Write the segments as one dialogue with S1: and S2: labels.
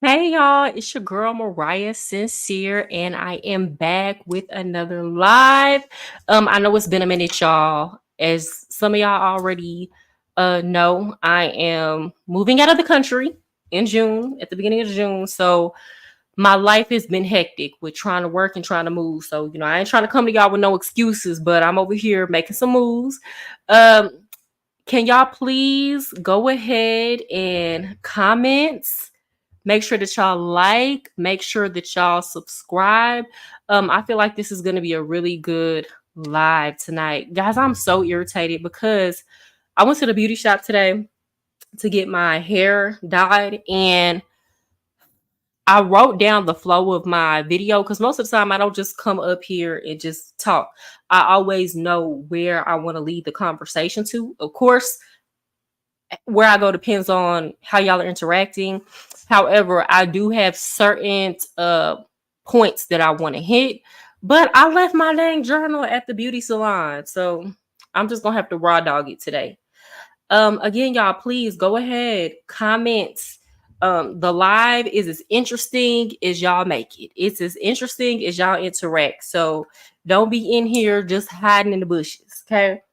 S1: Hey y'all, it's your girl Mariah Sincere, and I am back with another live. I know it's been a minute, y'all. As some of y'all already know, I am moving out of the country in June, at the beginning of June. So my life has been hectic with trying to work and trying to move. So, I ain't trying to come to y'all with no excuses, but I'm over here making some moves. Um, can y'all please go ahead and comment? Make sure that y'all like, make sure that y'all subscribe. I feel like this is going to be a really good live tonight. Guys, I'm so irritated because I went to the beauty shop today to get my hair dyed, and I wrote down the flow of my video because most of the time I don't just come up here and just talk. I always know where I want to lead the conversation to. Of course, where I go depends on how y'all are interacting. However, I do have certain points that I want to hit, but I left my dang journal at the beauty salon, so I'm just gonna have to raw dog it today. Again, y'all, please go ahead, comment. The live is as interesting as y'all make it. It's as interesting as y'all interact. So don't be in here just hiding in the bushes, okay?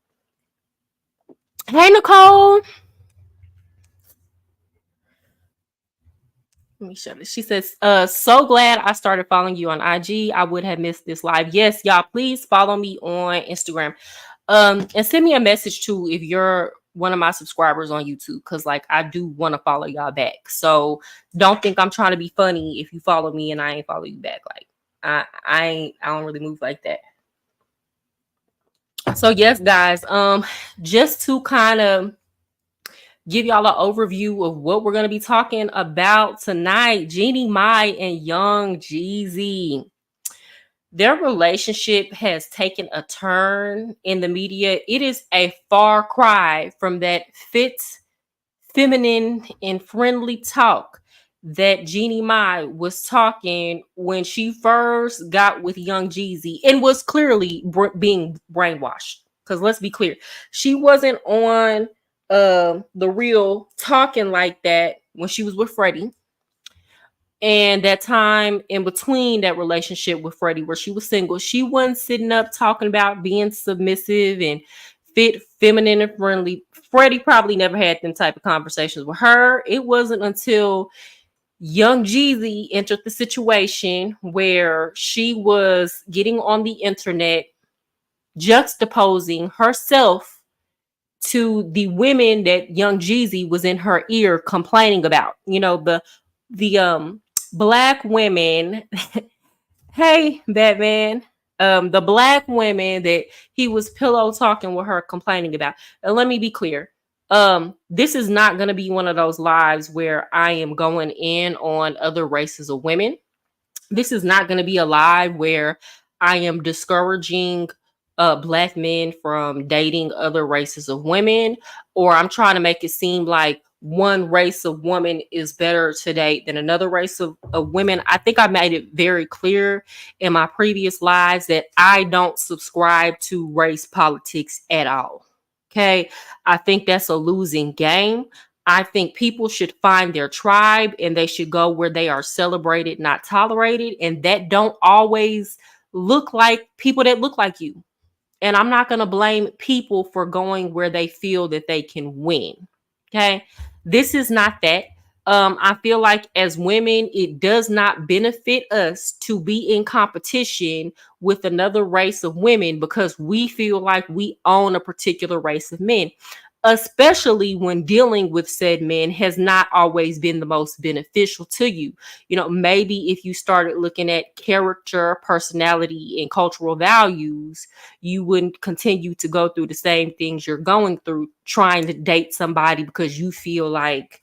S1: Hey, Nicole. Let me show this. She says, so glad I started following you on IG. I would have missed this live. Yes, y'all, please follow me on Instagram. And send me a message too if you're one of my subscribers on YouTube, because like I do want to follow y'all back. So don't think I'm trying to be funny if you follow me and I ain't follow you back. Like I don't really move like that. So yes, guys, just to kind of give y'all an overview of what we're going to be talking about tonight. Jeannie Mai and young Jeezy. Their relationship has taken a turn in the media. It is a far cry from that fit, feminine, and friendly talk that Jeannie Mai was talking when she first got with young Jeezy and was clearly being brainwashed. Because let's be clear, she wasn't on the real talking like that when she was with Freddie. And that time in between that relationship with Freddie, where she was single, she wasn't sitting up talking about being submissive and fit, feminine, and friendly. Freddie probably never had them type of conversations with her. It wasn't until young Jeezy entered the situation where she was getting on the internet, juxtaposing herself to the women that young Jeezy was in her ear complaining about. The black women. Hey, Batman. The black women that he was pillow talking with her complaining about. And let me be clear. This is not going to be one of those lives where I am going in on other races of women. This is not going to be a live where I am discouraging black men from dating other races of women, or I'm trying to make it seem like one race of woman is better to date than another race of women. I think I made it very clear in my previous lives that I don't subscribe to race politics at all. Okay. I think that's a losing game. I think people should find their tribe and they should go where they are celebrated, not tolerated. And that don't always look like people that look like you. And I'm not going to blame people for going where they feel that they can win. Okay. This is not that. I feel like as women, it does not benefit us to be in competition with another race of women because we feel like we own a particular race of men, especially when dealing with said men has not always been the most beneficial to you. Maybe if you started looking at character, personality, and cultural values, you wouldn't continue to go through the same things you're going through trying to date somebody because you feel like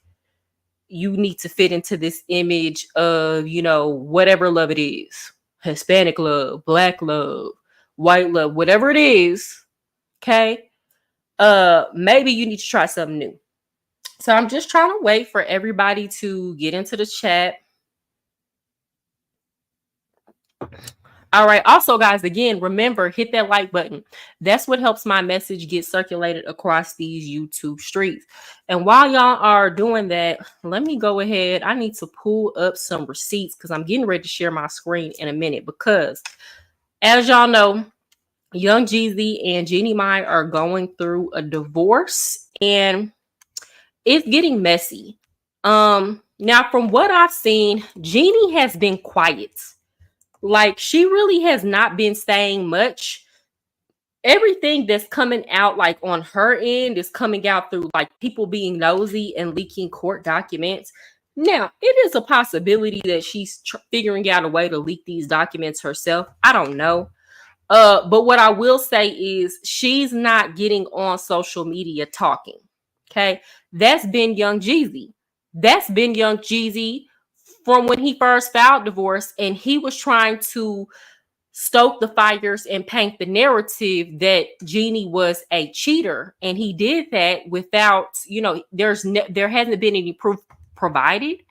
S1: you need to fit into this image of, whatever love it is. Hispanic love, black love, white love, whatever it is. Okay. Maybe you need to try something new. So I'm just trying to wait for everybody to get into the chat. All right. Also, guys, again, remember, hit that like button. That's what helps my message get circulated across these YouTube streets. And while y'all are doing that, let me go ahead. I need to pull up some receipts because I'm getting ready to share my screen in a minute. Because as y'all know, Young Jeezy and Jeannie Mai are going through a divorce, and it's getting messy. Now from what I've seen, Jeannie has been quiet. Like, she really has not been saying much. Everything that's coming out, like, on her end is coming out through, like, people being nosy and leaking court documents. Now, it is a possibility that she's figuring out a way to leak these documents herself. I don't know. But what I will say is she's not getting on social media talking. Okay. That's been Young Jeezy. That's been Young Jeezy from when he first filed divorce, and he was trying to stoke the fires and paint the narrative that Jeannie was a cheater. And he did that without, there hasn't been any proof provided.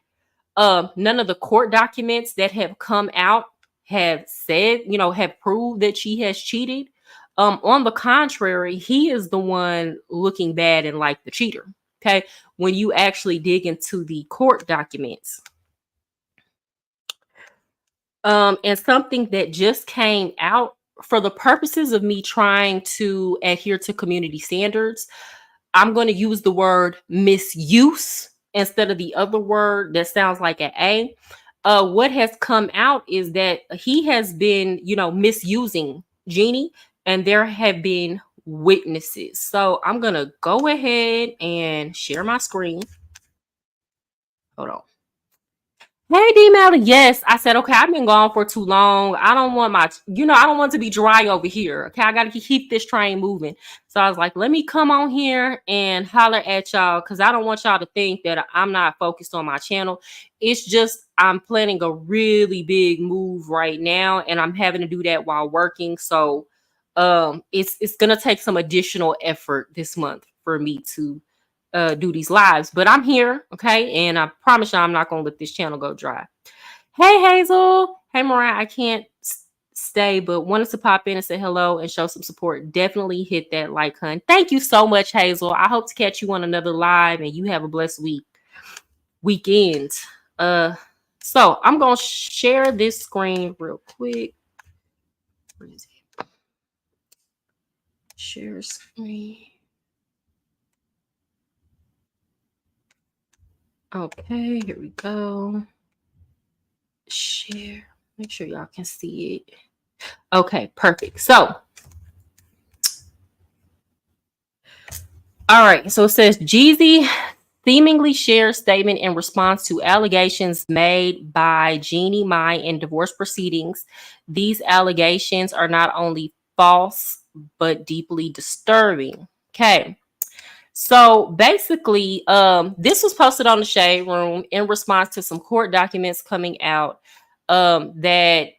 S1: None of the court documents that have come out have said, have proved that she has cheated. On the contrary, he is the one looking bad and like the cheater. Okay. When you actually dig into the court documents. And something that just came out, for the purposes of me trying to adhere to community standards, I'm going to use the word misuse instead of the other word that sounds like an A. What has come out is that he has been, misusing Jeannie, and there have been witnesses. So I'm going to go ahead and share my screen. Hold on. Hey, D Melly. Yes, I said, okay, I've been gone for too long. I don't want I don't want to be dry over here. Okay, I got to keep this train moving. So I was like, let me come on here and holler at y'all, because I don't want y'all to think that I'm not focused on my channel. It's just I'm planning a really big move right now, and I'm having to do that while working. So it's gonna take some additional effort this month for me to do these lives, but I'm here, okay? And I promise you I'm not gonna let this channel go dry. Hey, Hazel. Hey, Mariah. I can't stay, but wanted to pop in and say hello and show some support. Definitely hit that like, hun. Thank you so much, Hazel. I hope to catch you on another live, and you have a blessed weekend. So I'm gonna share this screen real quick. Where is it? Share screen. Okay, here we go. Share. Make sure y'all can see it. Okay, perfect. So, all right. So it says Jeezy seemingly shares statement in response to allegations made by Jeannie Mai in divorce proceedings. These allegations are not only false, but deeply disturbing. Okay. So basically, this was posted on the Shade Room in response to some court documents coming out that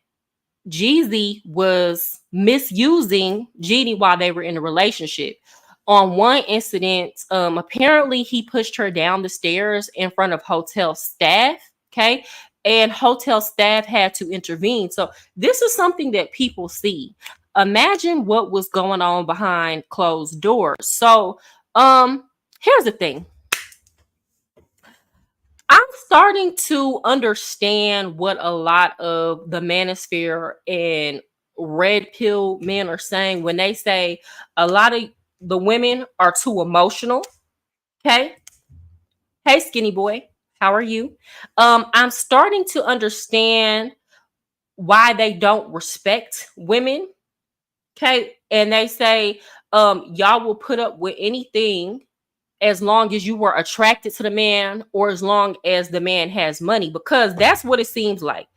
S1: Jeezy was misusing Jeannie while they were in a relationship. On one incident, apparently he pushed her down the stairs in front of hotel staff. Okay. And hotel staff had to intervene. So this is something that people see. Imagine what was going on behind closed doors. So here's the thing. I'm starting to understand what a lot of the manosphere and red pill men are saying when they say a lot of the women are too emotional. Okay. Hey, skinny boy. How are you? I'm starting to understand why they don't respect women. Okay. And they say, y'all will put up with anything as long as you were attracted to the man, or as long as the man has money, because that's what it seems like.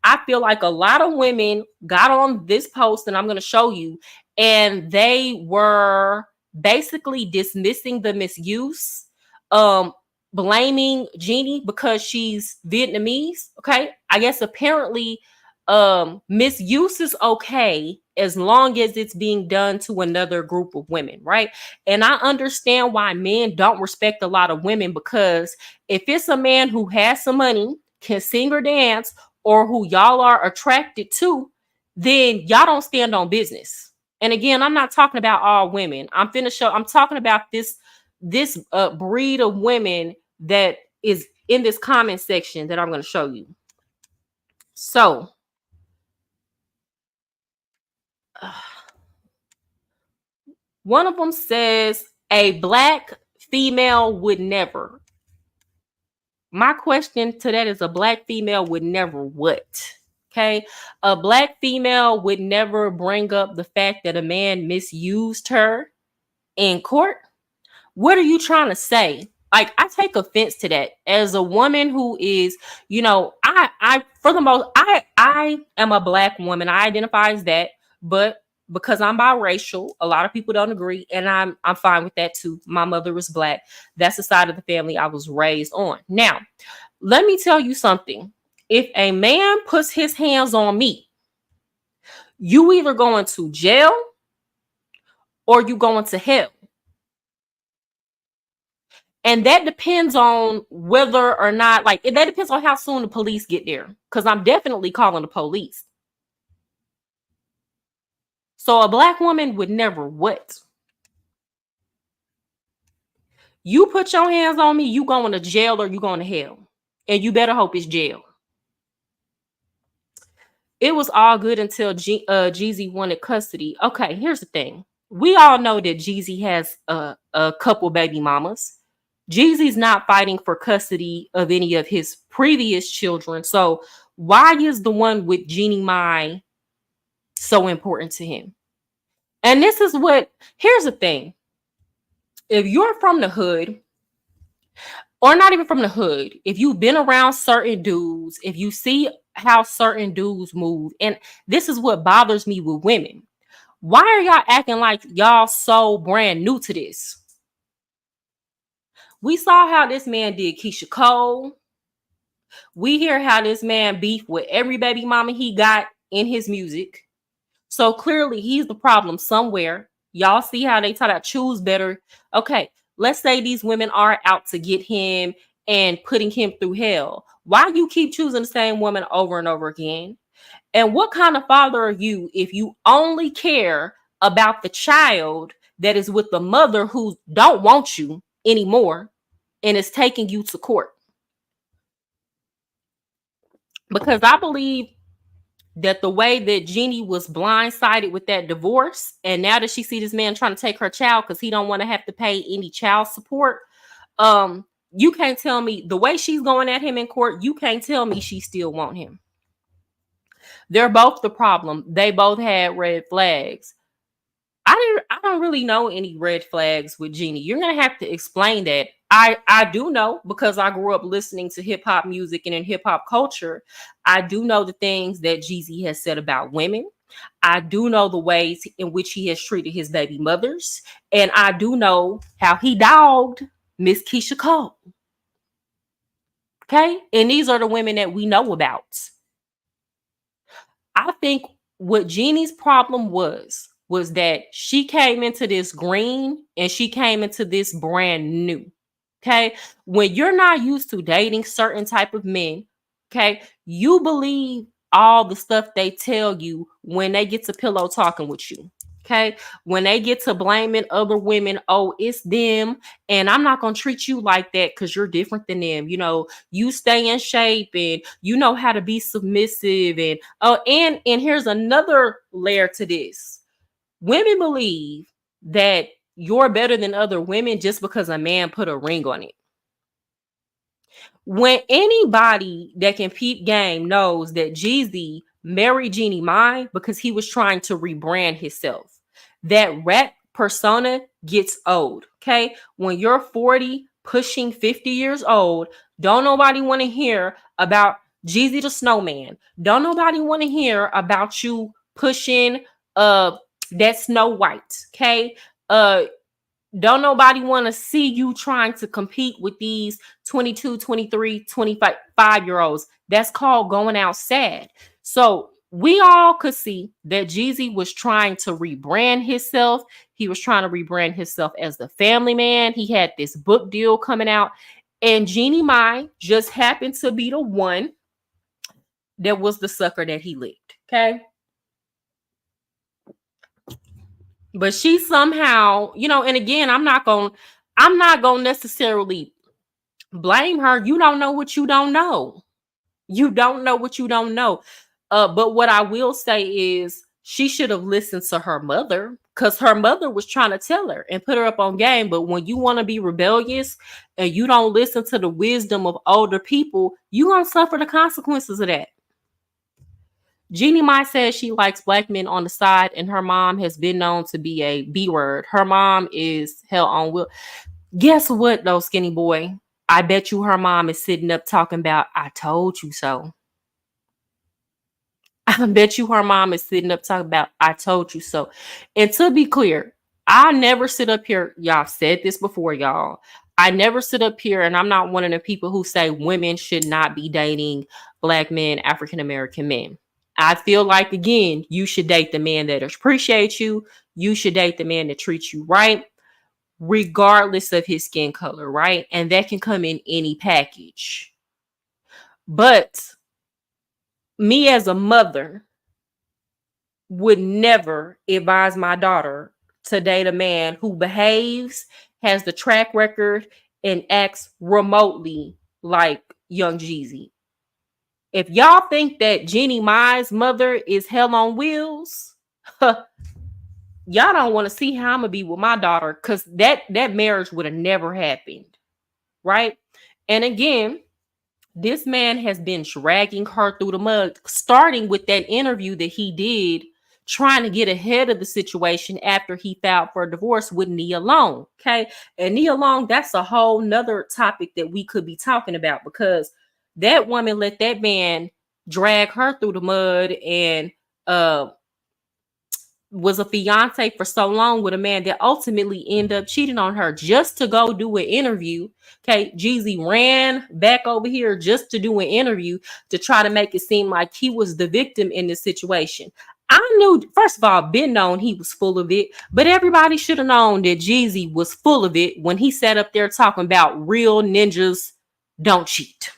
S1: I feel like a lot of women got on this post, and I'm going to show you, and they were basically dismissing the misuse, um, blaming Jeannie because she's Vietnamese. Okay. I guess apparently misuse is okay as long as it's being done to another group of women, right? And I understand why men don't respect a lot of women, because if it's a man who has some money, can sing or dance, or who y'all are attracted to, then y'all don't stand on business. And again, I'm not talking about all women. I'm talking about this breed of women that is in this comment section that I'm going to show you. So, one of them says a black female would never. My question to that is, a black female would never what? Okay. A black female would never bring up the fact that a man misused her in court. What are you trying to say? Like, I take offense to that as a woman who is, I for the most, I am a black woman. I identify as that, but because I'm biracial, a lot of people don't agree, and I'm fine with that too. My mother was black. That's the side of the family I was raised on. Now, let me tell you something. If a man puts his hands on me, you either going to jail or you going to hell. And that depends on whether or not, like, that depends on how soon the police get there. Because I'm definitely calling the police. So a black woman would never what? You put your hands on me, you going to jail or you going to hell. And you better hope it's jail. It was all good until Jeezy wanted custody. Okay, here's the thing. We all know that Jeezy has a couple baby mamas. Jeezy's not fighting for custody of any of his previous children. So why is the one with Jeannie Mai so important to him? And here's the thing. If you're from the hood, or not even from the hood, if you've been around certain dudes, if you see how certain dudes move, and this is what bothers me with women. Why are y'all acting like y'all so brand new to this? We saw how this man did Keisha Cole. We hear how this man beef with every baby mama he got in his music. So clearly he's the problem somewhere. Y'all see how they try to choose better. Okay, let's say these women are out to get him and putting him through hell. Why you keep choosing the same woman over and over again? And what kind of father are you if you only care about the child that is with the mother who don't want you anymore and is taking you to court? Because I believe that the way that Jeannie was blindsided with that divorce, and now that she see this man trying to take her child because he don't want to have to pay any child support, you can't tell me the way she's going at him in court, you can't tell me she still want him. They're both the problem. They both had red flags. I don't really know any red flags with Jeannie. You're gonna have to explain that. I do know, because I grew up listening to hip hop music and in hip hop culture. I do know the things that Jeezy has said about women. I do know the ways in which he has treated his baby mothers, and I do know how he dogged Miss Keisha Cole. Okay, and these are the women that we know about. I think what Jeannie's problem was that she came into this green and she came into this brand new. Okay. When you're not used to dating certain type of men, okay, you believe all the stuff they tell you when they get to pillow talking with you. Okay. When they get to blaming other women, oh, it's them. And I'm not going to treat you like that because you're different than them. You stay in shape and you know how to be submissive. And and here's another layer to this. Women believe that you're better than other women just because a man put a ring on it. When anybody that can peep game knows that Jeezy married Jeannie Mai because he was trying to rebrand himself. That rap persona gets old. Okay. When you're 40, pushing 50 years old, don't nobody want to hear about Jeezy the Snowman. Don't nobody want to hear about you pushing that Snow White. Okay. Don't nobody want to see you trying to compete with these 22, 23, 25 year olds. That's called going out sad. So we all could see that Jeezy was trying to rebrand himself. He was trying to rebrand himself as the family man. He had this book deal coming out. And Jeannie Mai just happened to be the one that was the sucker that he licked. Okay. But she somehow, and again, I'm not gonna necessarily blame her. You don't know what you don't know. You don't know what you don't know. But what I will say is she should have listened to her mother, because her mother was trying to tell her and put her up on game. But when you want to be rebellious and you don't listen to the wisdom of older people, you're going to suffer the consequences of that. Jeannie Mai says she likes black men on the side, and her mom has been known to be a B word. Her mom is hell on will. Guess what, though, skinny boy? I bet you her mom is sitting up talking about, I told you so. I bet you her mom is sitting up talking about, I told you so. And to be clear, I never sit up here. Y'all said this before, y'all. I never sit up here, and I'm not one of the people who say women should not be dating black men, African American men. I feel like, again, you should date the man that appreciates you. You should date the man that treats you right, regardless of his skin color, right? And that can come in any package. But me as a mother would never advise my daughter to date a man who behaves, has the track record, and acts remotely like young Jeezy. If y'all think that Jeannie Mai's mother is hell on wheels, y'all don't want to see how I'm gonna be with my daughter, because that marriage would have never happened, right? And again, this man has been dragging her through the mud, starting with that interview that he did, trying to get ahead of the situation after he filed for a divorce with Nia Long. Okay. And Nia Long, that's a whole nother topic that we could be talking about, because that woman let that man drag her through the mud, and uh was a fiance for so long with a man that ultimately ended up cheating on her just to go do an interview. Okay, Jeezy ran back over here just to do an interview to try to make it seem like he was the victim in this situation. I knew, first of all, been known he was full of it, but everybody should have known that Jeezy was full of it when he sat up there talking about real ninjas don't cheat.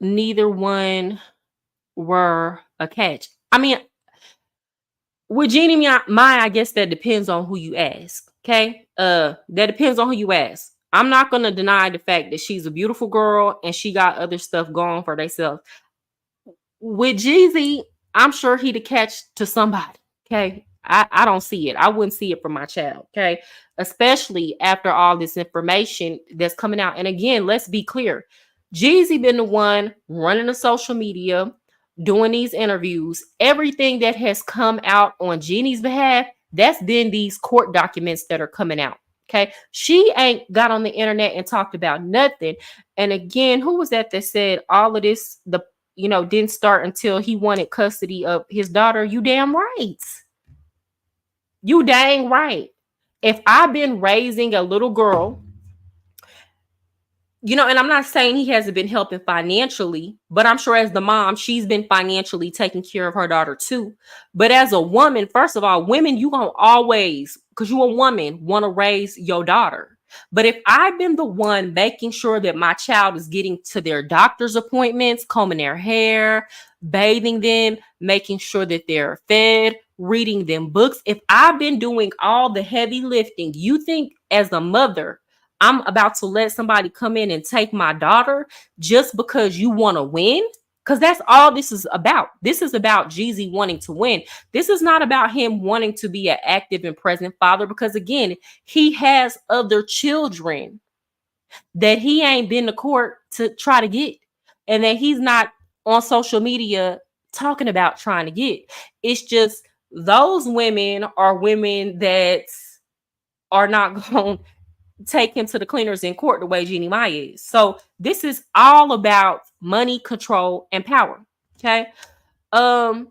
S1: Neither one were a catch. I mean, with Jeannie Mai, I guess that depends on who you ask. Okay. That depends on who you ask. I'm not gonna deny the fact that she's a beautiful girl and she got other stuff going for themselves. With Jeezy, I'm sure he'd a catch to somebody. Okay. I don't see it. I wouldn't see it for my child. Okay. Especially after all this information that's coming out. And again, let's be clear. Jeezy been the one running the social media, doing these interviews. Everything that has come out on Jeannie's behalf, that's been these court documents that are coming out. Okay. She ain't got on the internet and talked about nothing. And again, who was that said all of this, didn't start until he wanted custody of his daughter? You damn right. You dang right. If I've been raising a little girl, and I'm not saying he hasn't been helping financially, but I'm sure as the mom, she's been financially taking care of her daughter too. But as a woman, first of all, women, you gonna always, because you're a woman, want to raise your daughter. But if I've been the one making sure that my child is getting to their doctor's appointments, combing their hair, bathing them, making sure that they're fed, reading them books, if I've been doing all the heavy lifting, you think as a mother, I'm about to let somebody come in and take my daughter just because you want to win? Because that's all this is about. This is about Jeezy wanting to win. This is not about him wanting to be an active and present father, because again, he has other children that he ain't been to court to try to get, and that he's not on social media talking about trying to get. It's just those women are women that are not going take him to the cleaners in court the way Jeannie Mai is. So this is all about money, control, and power. Okay.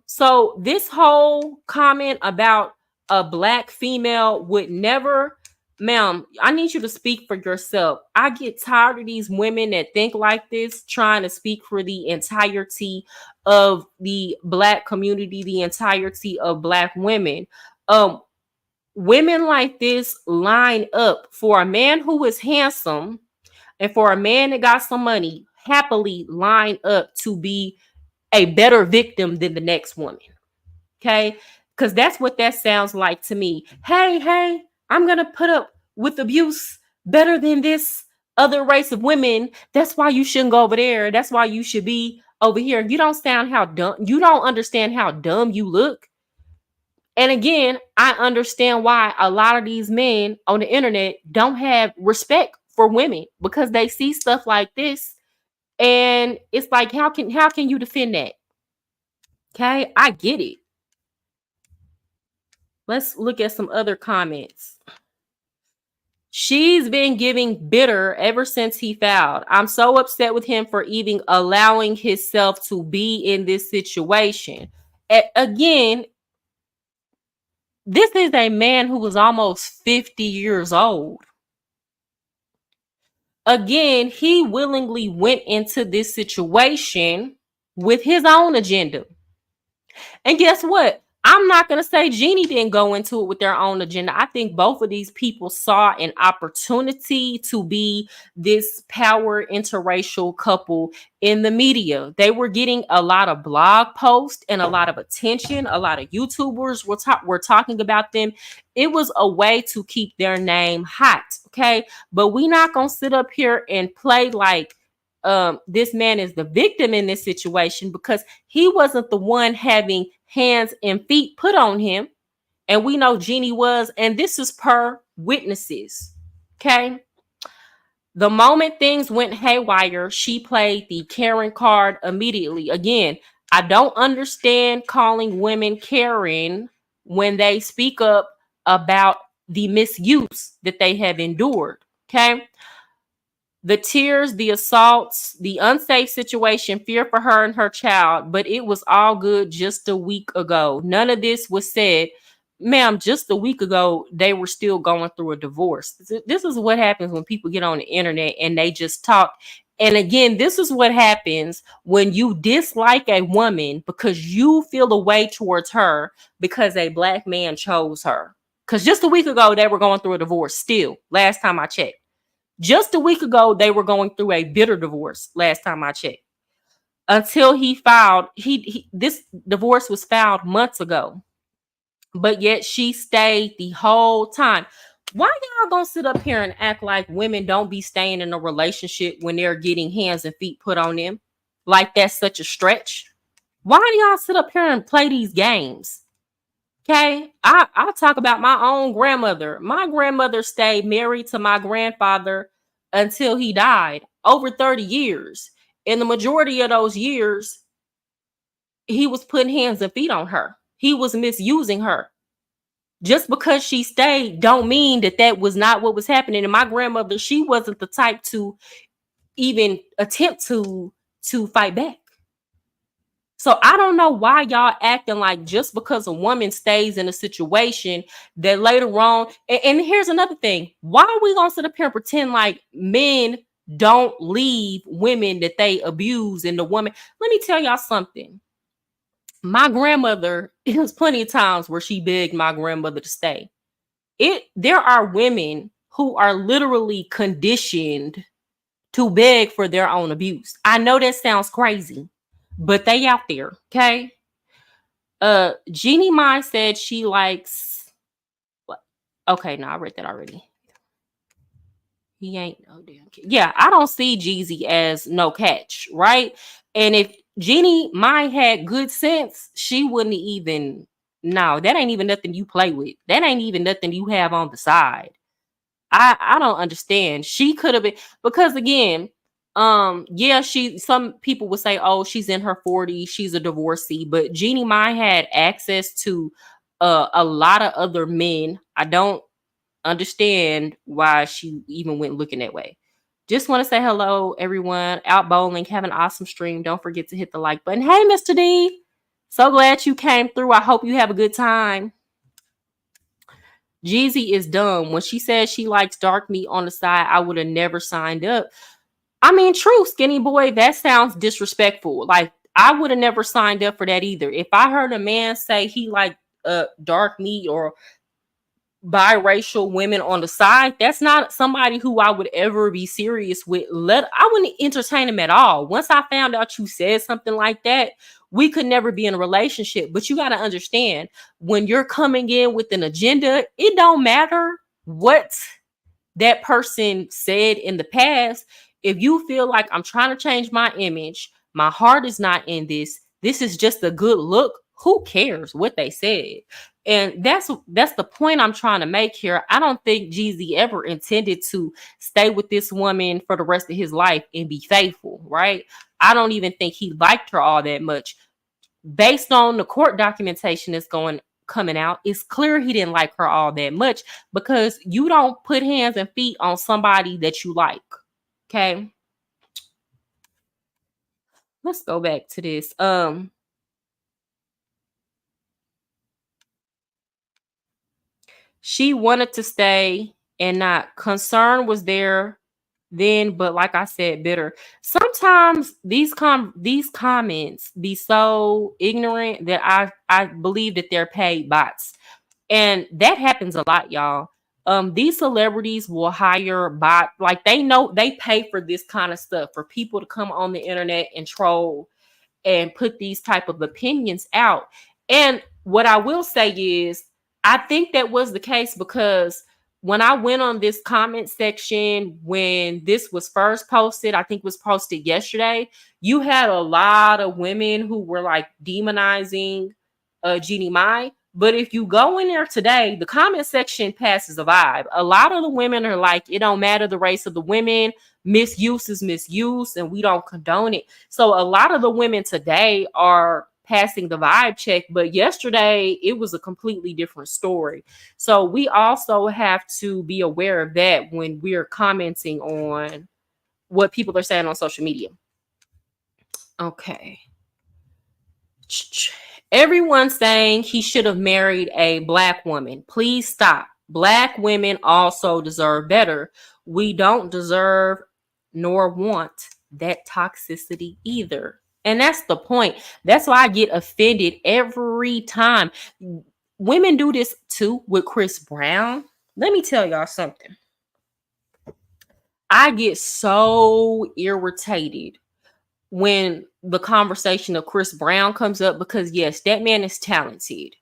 S1: So this whole comment about a black female would never, ma'am, I need you to speak for yourself. I get tired of these women that think like this, trying to speak for the entirety of the black community, the entirety of black women. Women like this line up for a man who is handsome, and for a man that got some money, happily line up to be a better victim than the next woman. Okay. Because that's what that sounds like to me. Hey, I'm going to put up with abuse better than this other race of women. That's why you shouldn't go over there. That's why you should be over here. You don't sound how dumb. You don't understand how dumb you look. And again, I understand why a lot of these men on the internet don't have respect for women because they see stuff like this and it's like how can you defend that? Okay? I get it. Let's look at some other comments. She's been giving bitter ever since he fouled. I'm so upset with him for even allowing himself to be in this situation. Again, this is a man who was almost 50 years old. Again, he willingly went into this situation with his own agenda. And guess what? I'm not going to say Jeanie didn't go into it with their own agenda. I think both of these people saw an opportunity to be this power interracial couple in the media. They were getting a lot of blog posts and a lot of attention. A lot of YouTubers were talking about them. It was a way to keep their name hot. Okay. But we're not going to sit up here and play like this man is the victim in this situation because he wasn't the one having hands and feet put on him. And we know Jeanie was, and this is per witnesses. Okay. The moment things went haywire, she played the Karen card immediately. Again, I don't understand calling women Karen when they speak up about the misuse that they have endured. Okay. The tears, the assaults, the unsafe situation, fear for her and her child, but it was all good just a week ago. None of this was said. Ma'am, just a week ago, they were still going through a divorce. This is what happens when people get on the internet and they just talk. And again, this is what happens when you dislike a woman because you feel a way towards her because a black man chose her. Because just a week ago, they were going through a divorce still, last time I checked. Just a week ago, they were going through a bitter divorce. Last time I checked, until he filed, this divorce was filed months ago, but yet she stayed the whole time. Why y'all gonna sit up here and act like women don't be staying in a relationship when they're getting hands and feet put on them? Like that's such a stretch. Why do y'all sit up here and play these games? Okay, I'll talk about my own grandmother. My grandmother stayed married to my grandfather until he died, over 30 years. In the majority of those years, he was putting hands and feet on her. He was misusing her. Just because she stayed don't mean that that was not what was happening. And my grandmother, she wasn't the type to even attempt to fight back. So I don't know why y'all acting like just because a woman stays in a situation that later on, and here's another thing. Why are we gonna sit up here and pretend like men don't leave women that they abuse and the woman? Let me tell y'all something. My grandmother, it was plenty of times where she begged my grandmother to stay. There are women who are literally conditioned to beg for their own abuse. I know that sounds crazy, but they out there, okay? Jeannie Mai said she likes what? Okay, no, I read that already. He ain't no damn kid. Yeah, I don't see Jeezy as no catch, right? And if Jeannie Mai had good sense, she wouldn't even. No, that ain't even nothing you play with. That ain't even nothing you have on the side. I don't understand. She could have been because again, yeah, some people would say, oh, she's in her 40s, she's a divorcee, but Jeannie Mai had access to a lot of other men. I don't understand why she even went looking that way. Just want to say hello, everyone. Out bowling, have an awesome stream. Don't forget to hit the like button. Hey, Mr. D. So glad you came through. I hope you have a good time. Jeezy is dumb. When she said she likes dark meat on the side, I would have never signed up. I mean, true, skinny boy, that sounds disrespectful. Like, I would have never signed up for that either. If I heard a man say he liked dark meat or biracial women on the side, that's not somebody who I would ever be serious with. I wouldn't entertain him at all. Once I found out you said something like that, we could never be in a relationship. But you got to understand, when you're coming in with an agenda, it don't matter what that person said in the past. If you feel like I'm trying to change my image, my heart is not in this is just a good look, who cares what they said? And that's the point I'm trying to make here. I don't think Jeezy ever intended to stay with this woman for the rest of his life and be faithful, right? I don't even think he liked her all that much. Based on the court documentation that's going coming out, it's clear he didn't like her all that much, because you don't put hands and feet on somebody that you like. Okay, let's go back to this. She wanted to stay and not concern was there then, but like I said, bitter. Sometimes these comments be so ignorant that I believe that they're paid bots. And that happens a lot, y'all. These celebrities will hire bot, like they know they pay for this kind of stuff, for people to come on the internet and troll and put these type of opinions out. And what I will say is, I think that was the case because when I went on this comment section when this was first posted, I think it was posted yesterday, you had a lot of women who were like demonizing Jeannie Mai. But if you go in there today, the comment section passes a vibe. A lot of the women are like, it don't matter the race of the women, misuse is misuse, and we don't condone it. So a lot of the women today are passing the vibe check, but yesterday it was a completely different story. So we also have to be aware of that when we're commenting on what people are saying on social media. Okay. Everyone's saying he should have married a black woman. Please stop. Black women also deserve better. We don't deserve nor want that toxicity either. And that's the point. That's why I get offended every time. Women do this too with Chris Brown. Let me tell y'all something. I get so irritated when the conversation of Chris Brown comes up, because yes, that man is talented.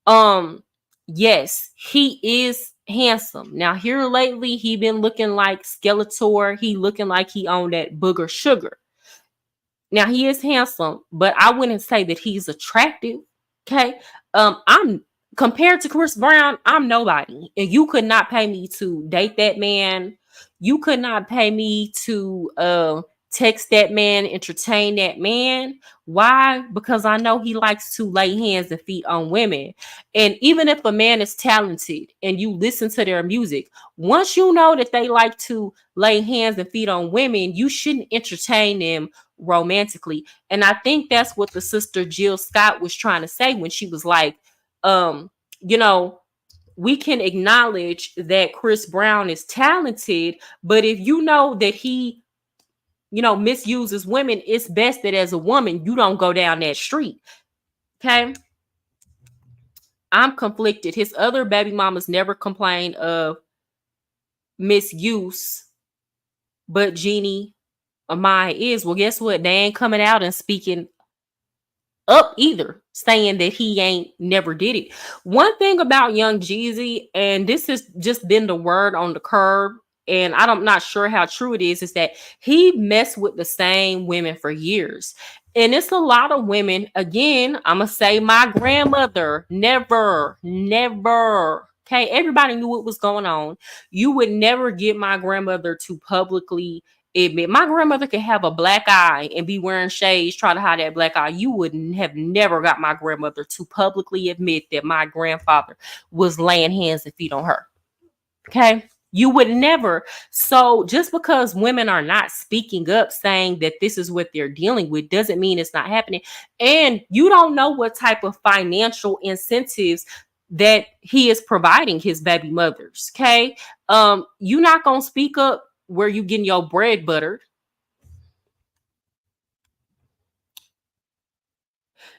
S1: Um, yes, he is handsome. Now here lately, he been looking like Skeletor. He looking like he owned that booger sugar. Now he is handsome, but I wouldn't say that he's attractive. Okay. I'm compared to Chris Brown, I'm nobody. And you could not pay me to date that man. You could not pay me to text that man, entertain that man. Why? Because I know he likes to lay hands and feet on women. And even if a man is talented and you listen to their music, once you know that they like to lay hands and feet on women, you shouldn't entertain them romantically. And I think that's what the sister Jill Scott was trying to say when she was like, um, you know, we can acknowledge that Chris Brown is talented, but if you know that he, misuses women, it's best that as a woman, you don't go down that street. Okay. I'm conflicted. His other baby mamas never complained of misuse, but Jeannie Amaya is. Well, guess what? They ain't coming out and speaking up either, saying that he ain't never did it. One thing about young Jeezy, and this has just been the word on the curb, and I'm not sure how true it is that he messed with the same women for years. And it's a lot of women. Again, I'm gonna say my grandmother never. Okay, everybody knew what was going on. You would never get my grandmother to publicly admit. My grandmother could have a black eye and be wearing shades, try to hide that black eye. You wouldn't have never got my grandmother to publicly admit that my grandfather was laying hands and feet on her. Okay. You would never. So just because women are not speaking up saying that this is what they're dealing with doesn't mean it's not happening. And you don't know what type of financial incentives that he is providing his baby mothers. Okay. You're not gonna speak up where you getting your bread buttered.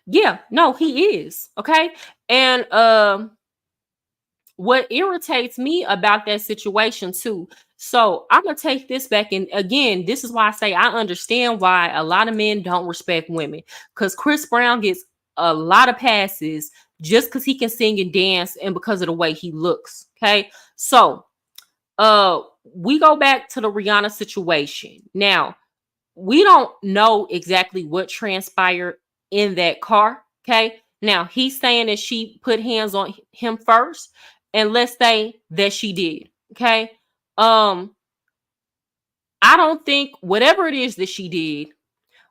S1: Yeah, no, he is. Okay. And what irritates me about that situation too. So I'm gonna take this back, and again, this is why I say I understand why a lot of men don't respect women, because Chris Brown gets a lot of passes just because he can sing and dance and because of the way he looks. Okay, so we go back to the Rihanna situation. Now, we don't know exactly what transpired in that car. Okay. Now he's saying that she put hands on him first, and let's say that she did. Okay. Um, I don't think whatever it is that she did,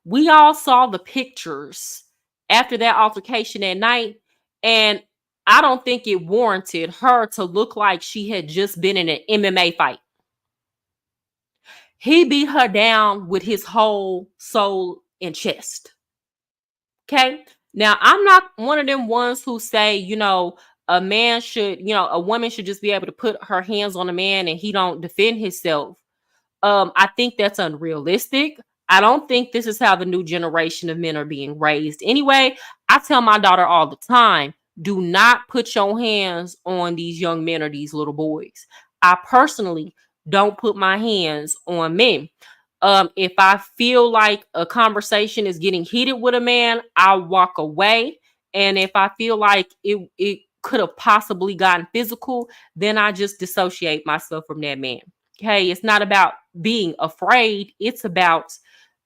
S1: we all saw the pictures after that altercation at night, and I don't think it warranted her to look like she had just been in an MMA fight. He beat her down with his whole soul and chest. Okay. Now, I'm not one of them ones who say, a man should, a woman should just be able to put her hands on a man and he don't defend himself. I think that's unrealistic. I don't think this is how the new generation of men are being raised. Anyway, I tell my daughter all the time, do not put your hands on these young men or these little boys. I personally don't put my hands on men. If I feel like a conversation is getting heated with a man, I'll walk away. And if I feel like it could have possibly gotten physical, then I just dissociate myself from that man. Okay, it's not about being afraid. It's about,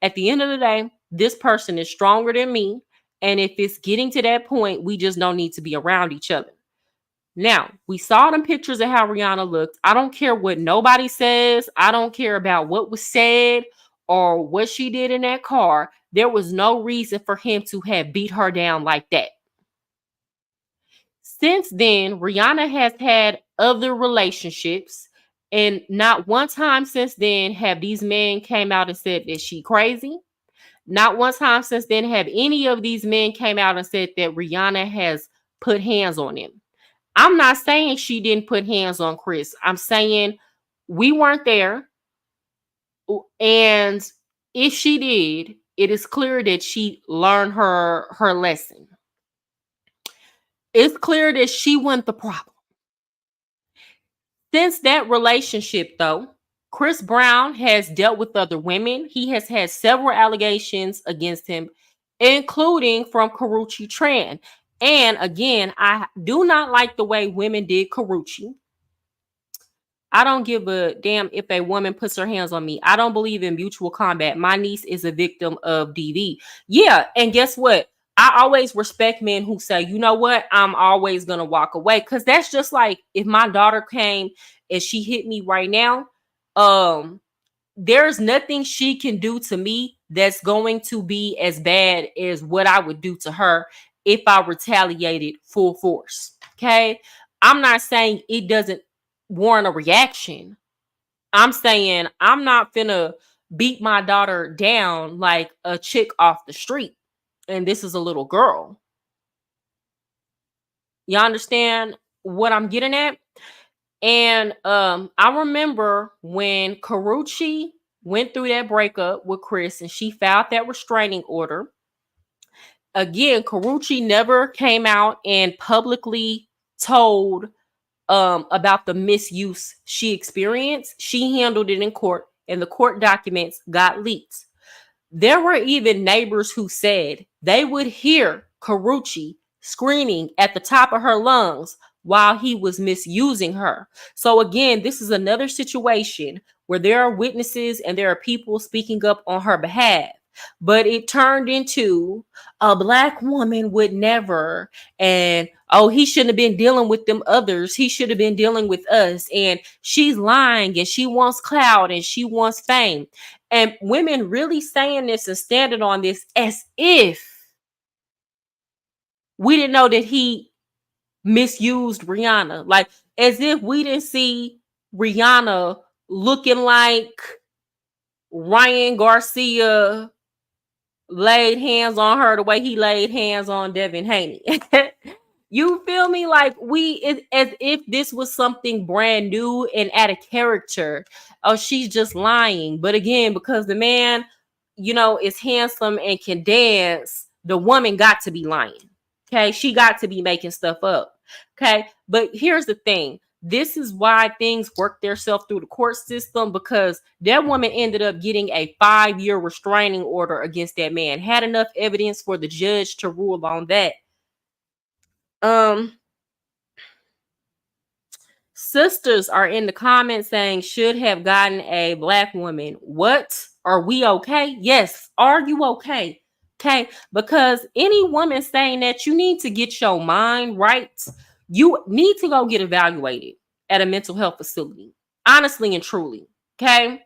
S1: at the end of the day, this person is stronger than me. And if it's getting to that point, we just don't need to be around each other. Now, we saw them pictures of how Rihanna looked. I don't care what nobody says. I don't care about what was said or what she did in that car. There was no reason for him to have beat her down like that. Since then, Rihanna has had other relationships, and not one time since then have these men came out and said that she crazy. Not one time since then have any of these men came out and said that Rihanna has put hands on him. I'm not saying she didn't put hands on Chris. I'm saying we weren't there. And if she did, it is clear that she learned her lesson. It's clear that she wasn't the problem. Since that relationship, though, Chris Brown has dealt with other women. He has had several allegations against him, including from Karrueche Tran. And again, I do not like the way women did Karrueche. I don't give a damn if a woman puts her hands on me. I don't believe in mutual combat. My niece is a victim of DV. Yeah, and guess what? I always respect men who say, you know what, I'm always gonna walk away. Cause that's just like if my daughter came and she hit me right now, um, there's nothing she can do to me that's going to be as bad as what I would do to her if I retaliated full force. Okay. I'm not saying it doesn't warrant a reaction. I'm saying I'm not finna beat my daughter down like a chick off the street. And this is a little girl. You understand what I'm getting at? And I remember when Karrueche went through that breakup with Chris and she filed that restraining order. Again, Karrueche never came out and publicly told about the misuse she experienced. She handled it in court, and the court documents got leaked. There were even neighbors who said they would hear Karrueche screaming at the top of her lungs while he was misusing her. So again, this is another situation where there are witnesses and there are people speaking up on her behalf. But it turned into a black woman would never, and oh, he shouldn't have been dealing with them others. He should have been dealing with us. And she's lying and she wants clout and she wants fame. And women really saying this and standing on this as if we didn't know that he misused Rihanna. Like as if we didn't see Rihanna looking like Ryan Garcia laid hands on her the way he laid hands on Devin Haney. You feel me? Like as if this was something brand new and out of character. Oh, she's just lying. But again, because the man, is handsome and can dance, the woman got to be lying. Okay, she got to be making stuff up. Okay, but here's the thing. This is why things work themselves through the court system, because that woman ended up getting a 5-year restraining order against that man. Had enough evidence for the judge to rule on that. Um, Sisters are in the comments saying should have gotten a black woman. What? Are we okay? Yes. Are you okay? Okay. Because any woman saying that, you need to get your mind right. You need to go get evaluated at a mental health facility. Honestly and truly. Okay.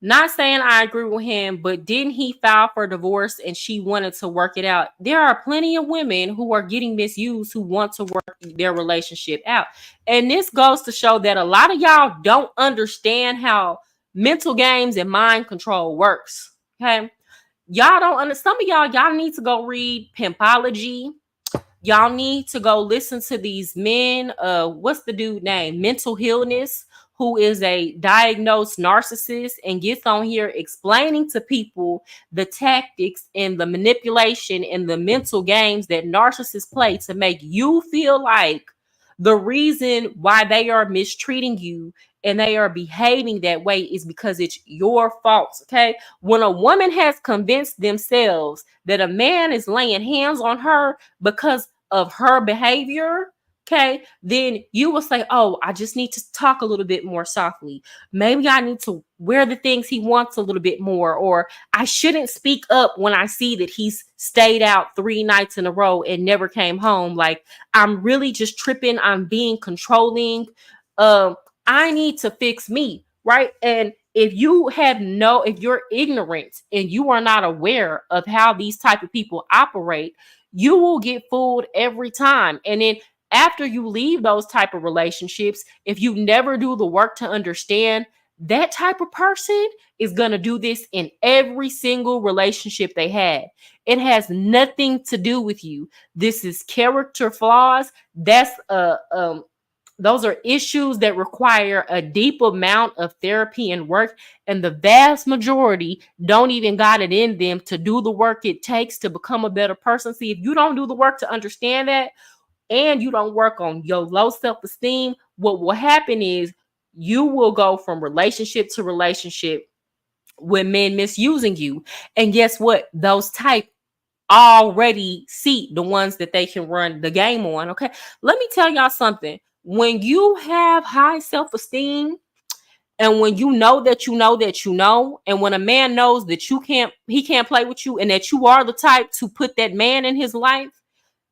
S1: Not saying I agree with him, but didn't he file for divorce and she wanted to work it out? There are plenty of women who are getting misused who want to work their relationship out. And this goes to show that a lot of y'all don't understand how mental games and mind control works. Okay. Y'all don't understand. Some of y'all need to go read Pimpology. Y'all need to go listen to these men. What's the dude name? Mental Illness, who is a diagnosed narcissist and gets on here explaining to people the tactics and the manipulation and the mental games that narcissists play to make you feel like the reason why they are mistreating you and they are behaving that way is because it's your fault. Okay. When a woman has convinced themselves that a man is laying hands on her because of her behavior, okay, then you will say, oh, I just need to talk a little bit more softly. Maybe I need to wear the things he wants a little bit more, or I shouldn't speak up when I see that he's stayed out 3 nights in a row and never came home. Like, I'm really just tripping. I'm being controlling. I need to fix me, right? And if you're ignorant and you are not aware of how these type of people operate, you will get fooled every time. And then after you leave those type of relationships, if you never do the work to understand, that type of person is going to do this in every single relationship they had. It has nothing to do with you. This is character flaws. Those are issues that require a deep amount of therapy and work, and the vast majority don't even got it in them to do the work it takes to become a better person. See, if you don't do the work to understand that, and you don't work on your low self-esteem, what will happen is you will go from relationship to relationship with men misusing you. And guess what? Those type already see the ones that they can run the game on. Okay. Let me tell y'all something. When you have high self-esteem, and when you know that you know that you know, and when a man knows that he can't play with you, and that you are the type to put that man in his life,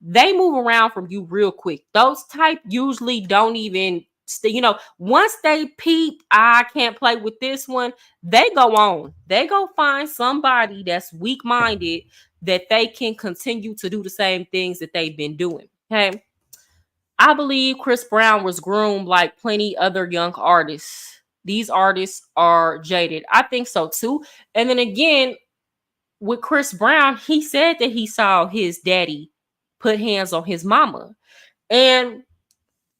S1: they move around from you real quick. Those type usually don't even once they peep, I can't play with this one, they go on. They go find somebody that's weak-minded that they can continue to do the same things that they've been doing. Okay. I believe Chris Brown was groomed like plenty other young artists. These artists are jaded. I think so too. And then again, with Chris Brown, he said that he saw his daddy put hands on his mama. And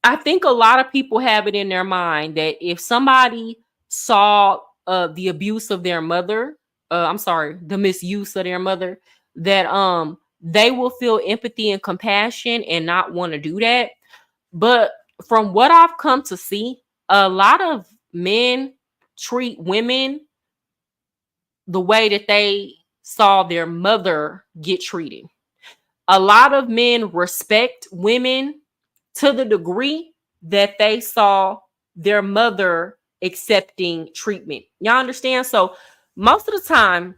S1: I think a lot of people have it in their mind that if somebody saw the abuse of their mother, the misuse of their mother, that they will feel empathy and compassion and not want to do that. But from what I've come to see, a lot of men treat women the way that they saw their mother get treated. A lot of men respect women to the degree that they saw their mother accepting treatment. Y'all understand? So most of the time,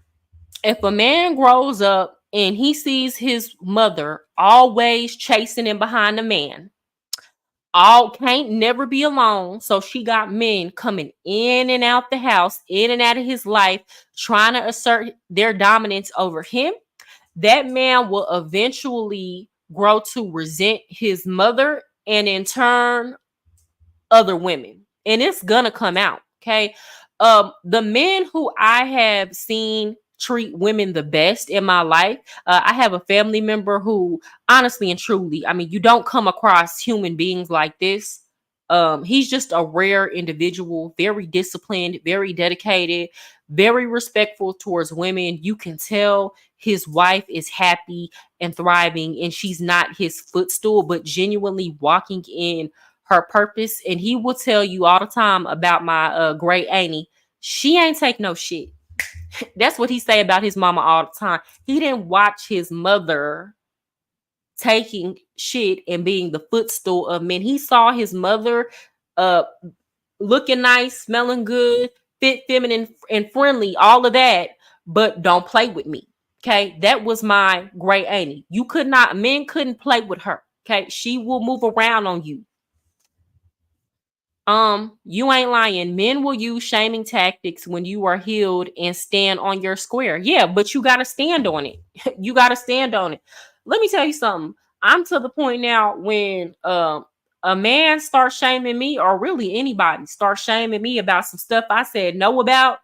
S1: if a man grows up and he sees his mother always chasing him behind a man, all can't never be alone. So she got men coming in and out the house, in and out of his life, trying to assert their dominance over him. That man will eventually grow to resent his mother and in turn other women. And it's gonna come out. Okay. The men who I have seen treat women the best in my life, I have a family member who honestly and truly, I mean, you don't come across human beings like this He's just a rare individual, very disciplined, very dedicated, very respectful towards women. You can tell his wife is happy and thriving, and she's not his footstool, but genuinely walking in her purpose. And he will tell you all the time about my great auntie. She ain't take no shit. That's what he say about his mama all the time. He didn't watch his mother taking shit and being the footstool of men. He saw his mother uh looking nice, smelling good, fit, feminine, and friendly, all of that, but don't play with me. Okay. That was my great auntie. You could not, men couldn't play with her. Okay. She will move around on you. You ain't lying. Men will use shaming tactics when you are healed and stand on your square. Yeah, but you gotta stand on it. You gotta stand on it. Let me tell you something. I'm to the point now when a man starts shaming me, or really anybody starts shaming me about some stuff I said no about,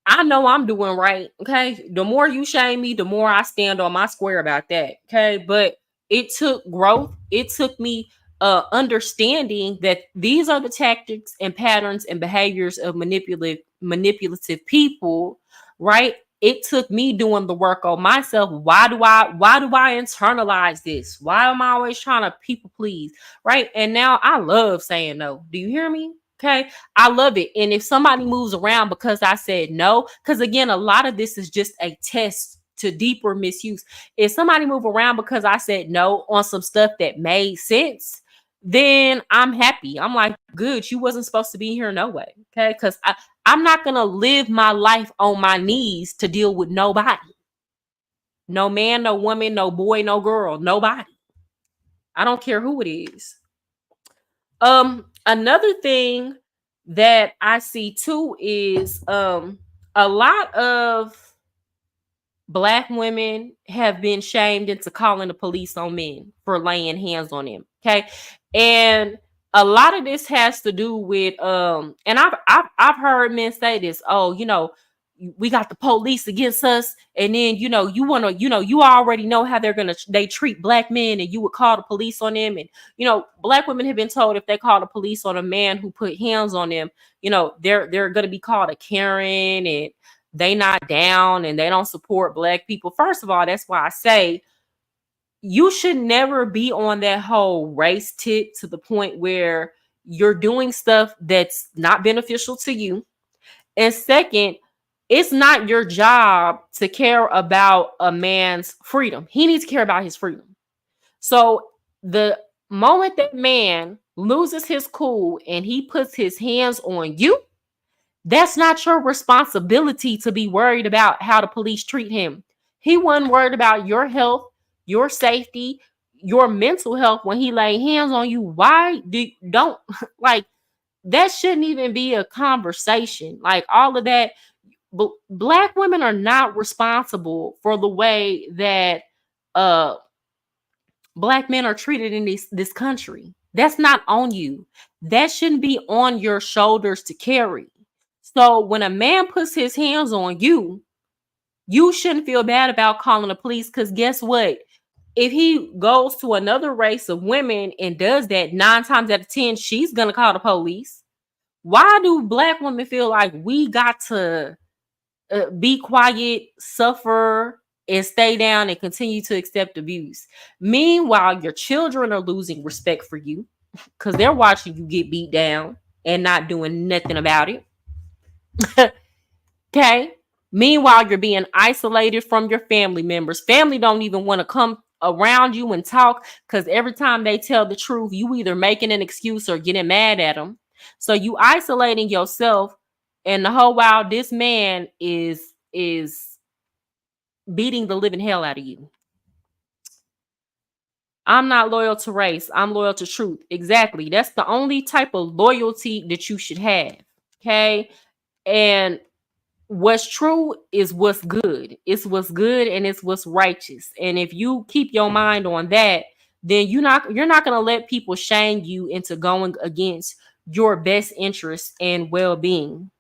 S1: I know I'm doing right. Okay. The more you shame me, the more I stand on my square about that. Okay. But it took growth. It took me understanding that these are the tactics and patterns and behaviors of manipulative people, right? It took me doing the work on myself. Why do I internalize this? Why am I always trying to people please? Right. And now I love saying no. Do you hear me? Okay. I love it. And if somebody moves around because I said no, because again, a lot of this is just a test to deeper misuse. If somebody move around because I said no on some stuff that made sense, then I'm happy. I'm like, good, you wasn't supposed to be here no way. Okay. Because I'm not gonna live my life on my knees to deal with nobody. No man, no woman, no boy, no girl, nobody. I don't care who it is. Another thing that I see too is a lot of Black women have been shamed into calling the police on men for laying hands on them. Okay. And a lot of this has to do with and I've heard men say this, oh, we got the police against us, and then you want to, you already know how they treat Black men, and you would call the police on them. And Black women have been told if they call the police on a man who put hands on them, they're going to be called a Karen, and they not down, and they don't support Black people. First of all, that's why I say you should never be on that whole race tip to the point where you're doing stuff that's not beneficial to you. And second, it's not your job to care about a man's freedom. He needs to care about his freedom. So the moment that man loses his cool and he puts his hands on you, that's not your responsibility to be worried about how the police treat him. He wasn't worried about your health, your safety, your mental health when he laid hands on you. Why don't like that shouldn't even be a conversation. Like all of that. Black women are not responsible for the way that uh Black men are treated in this country. That's not on you. That shouldn't be on your shoulders to carry. So when a man puts his hands on you, you shouldn't feel bad about calling the police, because guess what? If he goes to another race of women and does that, 9 times out of 10, she's gonna call the police. Why do Black women feel like we got to be quiet, suffer, and stay down and continue to accept abuse? Meanwhile, your children are losing respect for you because they're watching you get beat down and not doing nothing about it. Okay. Meanwhile, you're being isolated from your family members. Family don't even want to come around you and talk, because every time they tell the truth, you either making an excuse or getting mad at them. So you isolating yourself, and the whole while this man is beating the living hell out of you. I'm not loyal to race. I'm loyal to truth. Exactly. That's the only type of loyalty that you should have. Okay. And what's true is what's good. It's what's good and it's what's righteous. And if you keep your mind on that, then you're not going to let people shame you into going against your best interests and well-being.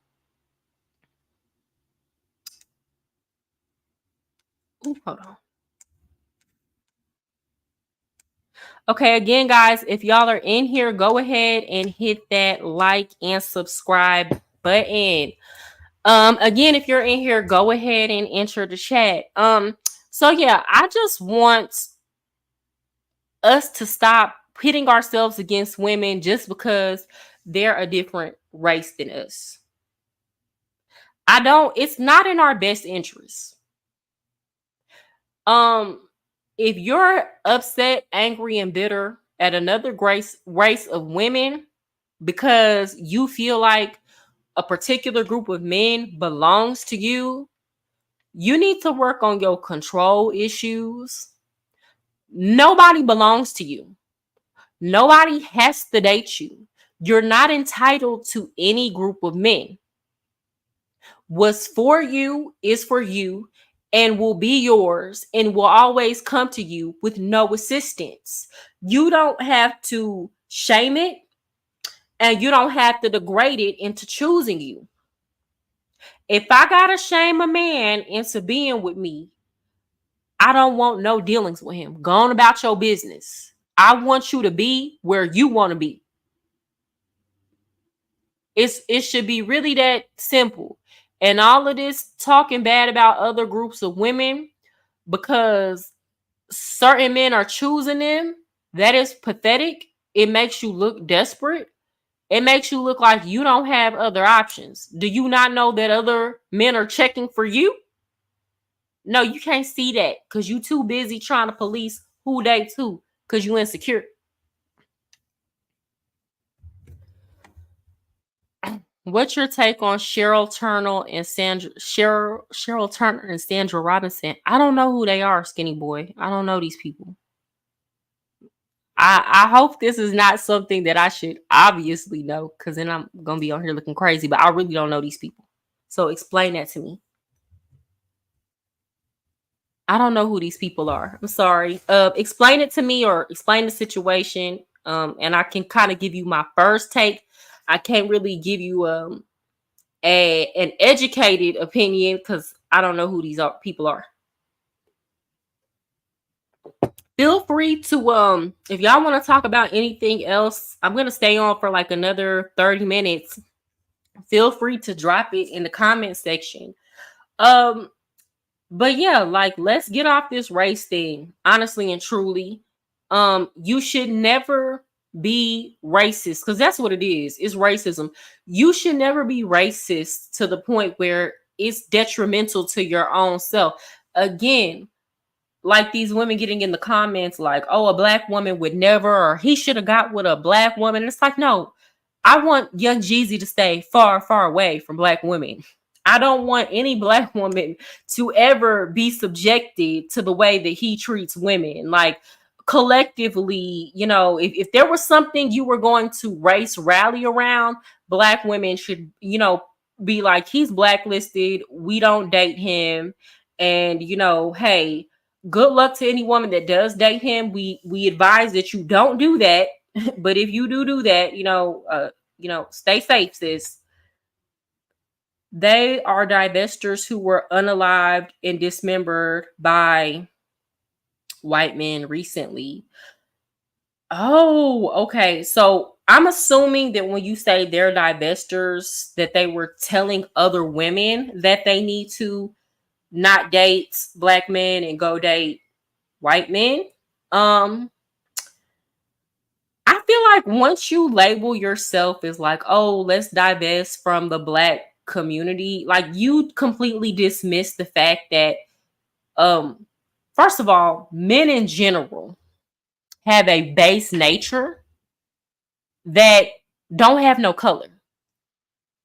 S1: Ooh, hold on. Okay, again, guys, if y'all are in here, go ahead and hit that like and subscribe button. Again, if you're in here, go ahead and enter the chat. So yeah, I just want us to stop pitting ourselves against women just because they're a different race than us. It's not in our best interest. Um, if you're upset, angry, and bitter at another race of women because you feel like a particular group of men belongs to you, you need to work on your control issues. Nobody belongs to you. Nobody has to date you. You're not entitled to any group of men. What's for you is for you and will be yours and will always come to you with no assistance. You don't have to shame it and you don't have to degrade it into choosing you. If I gotta shame a man into being with me, I don't want no dealings with him. Go on about your business. I want you to be where you want to be. It should be really that simple. And all of this talking bad about other groups of women because certain men are choosing them, that is pathetic. It makes you look desperate. It makes you look like you don't have other options. Do you not know that other men are checking for you? No, you can't see that because you too busy trying to police who dates who because you insecure. What's your take on Cheryl Turner and Sandra Robinson? I don't know who they are, skinny boy. I don't know these people. I hope this is not something that I should obviously know, because then I'm gonna be on here looking crazy. But I really don't know these people. So explain that to me. I don't know who these people are. I'm sorry. Explain it to me or explain the situation. And I can kind of give you my first take. I can't really give you an educated opinion because I don't know who these people are. Feel free to if y'all want to talk about anything else, I'm gonna stay on for like another 30 minutes. Feel free to drop it in the comment section. Um, but yeah, like let's get off this race thing, honestly and truly. You should never be racist because that's what it is. It's racism. You should never be racist to the point where it's detrimental to your own self. Again, like these women getting in the comments like, oh, a black woman would never, or he should have got with a black woman. And it's like, no, I want young Jeezy to stay far, far away from black women. I don't want any black woman to ever be subjected to the way that he treats women. Like collectively, if there was something you were going to race rally around, black women should, be like, he's blacklisted. We don't date him. And, hey, good luck to any woman that does date him. We advise that you don't do that. But if you do that, stay safe, sis. They are divestors who were unalived and dismembered by white men recently. Oh, okay. So I'm assuming that when you say they're divestors, that they were telling other women that they need to not date black men and go date white men. Um, I feel like once you label yourself as like, oh, let's divest from the black community, like you completely dismiss the fact that, um, first of all, men in general have a base nature that don't have no color.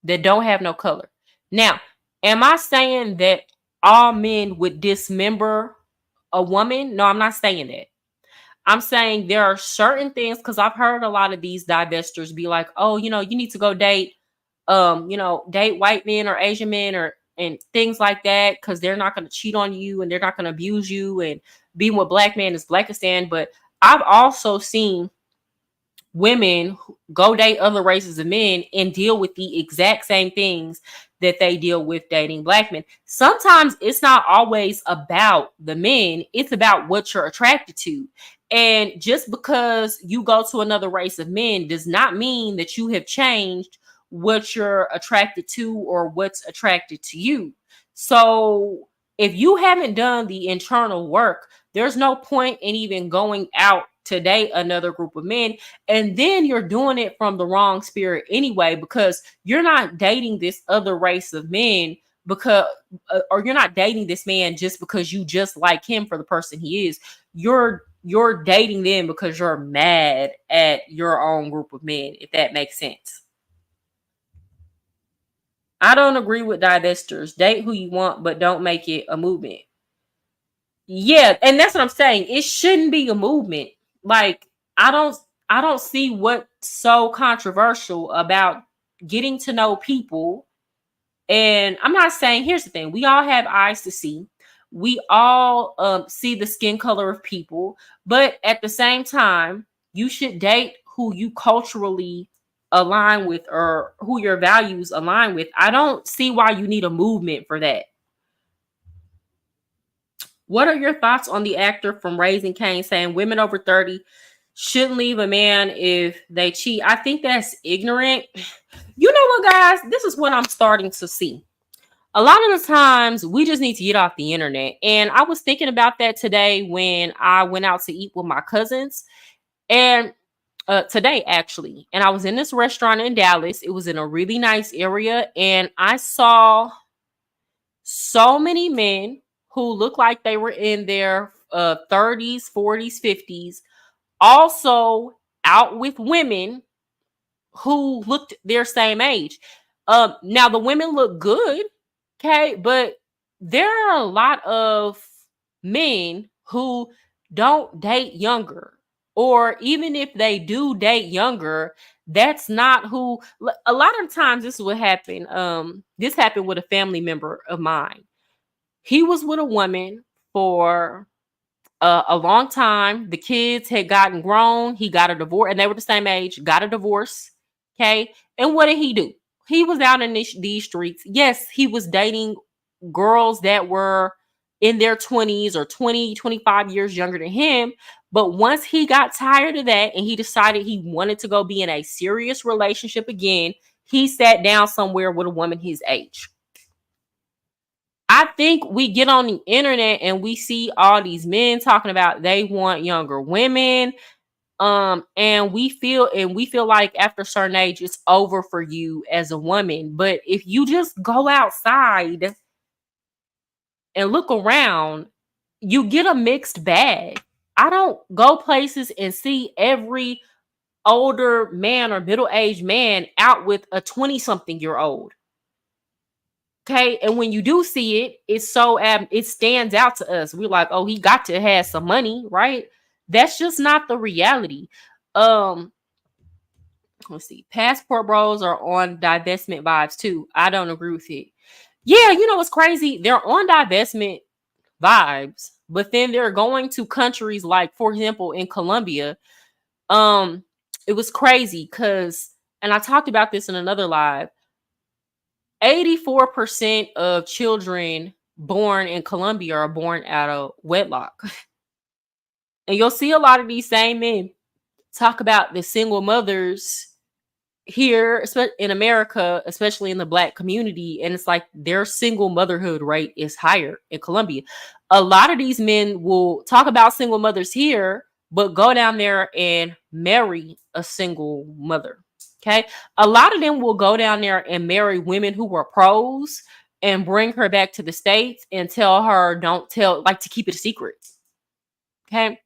S1: That don't have no color. Now, am I saying that all men would dismember a woman? No, I'm not saying that. I'm saying there are certain things because I've heard a lot of these divestors be like, oh, you need to go date, date white men or Asian men or and things like that because they're not going to cheat on you and they're not going to abuse you and being with black men is Blackistan. But I've also seen women go date other races of men and deal with the exact same things that they deal with dating black men. Sometimes it's not always about the men, it's about what you're attracted to. And just because you go to another race of men does not mean that you have changed what you're attracted to or what's attracted to you. So if you haven't done the internal work, there's no point in even going out to date another group of men. And then you're doing it from the wrong spirit anyway, because you're not dating this other race of men because, or you're not dating this man just because you just like him for the person he is. You're dating them because you're mad at your own group of men, if that makes sense. I don't agree with divestors. Date who you want, but don't make it a movement. Yeah, and that's what I'm saying. It shouldn't be a movement. Like, I don't I don't see what's so controversial about getting to know people. And I'm not saying, here's the thing, we all have eyes to see. We all see the skin color of people, but at the same time, you should date who you culturally align with or who your values align with. I don't see why you need a movement for that. What are your thoughts on the actor from Raising Cane's saying women over 30 shouldn't leave a man if they cheat? I think that's ignorant. You know what, guys? This is what I'm starting to see. A lot of the times we just need to get off the internet. And I was thinking about that today when I went out to eat with my cousins. And today, actually. And I was in this restaurant in Dallas. It was in a really nice area. And I saw so many men who looked like they were in their 30s, 40s, 50s, also out with women who looked their same age. Now the women look good, okay, but there are a lot of men who don't date younger, or even if they do date younger, that's not who. A lot of times, this is what happened. This happened with a family member of mine. He was with a woman for a long time. The kids had gotten grown. He got a divorce, and they were the same age. Got a divorce. Okay, and what did he do? He was out in these streets. Yes, he was dating girls that were in their 20s or 20, 25 years younger than him. But once he got tired of that and he decided he wanted to go be in a serious relationship again, he sat down somewhere with a woman his age. I think we get on the internet and we see all these men talking about they want younger women. And we feel like after a certain age it's over for you as a woman. But if you just go outside and look around, you get a mixed bag. I don't go places and see every older man or middle-aged man out with a 20-something year old. Okay, and when you do see it, it's so it stands out to us. We're like, oh, he got to have some money, right? That's just not the reality. Um, let's see. Passport bros are on divestment vibes too. I don't agree with it. Yeah, you know what's crazy? They're on divestment vibes, but then they're going to countries like, for example, in Colombia. Um, it was crazy because, and I talked about this in another live. 84% of children born in Colombia are born out of wedlock. And you'll see a lot of these same men talk about the single mothers here in America, especially in the black community. And it's like their single motherhood rate is higher in Colombia. A lot of these men will talk about single mothers here, but go down there and marry a single mother. Okay. A lot of them will go down there and marry women who were pros and bring her back to the States and tell her, don't tell, like, to keep it a secret. Okay.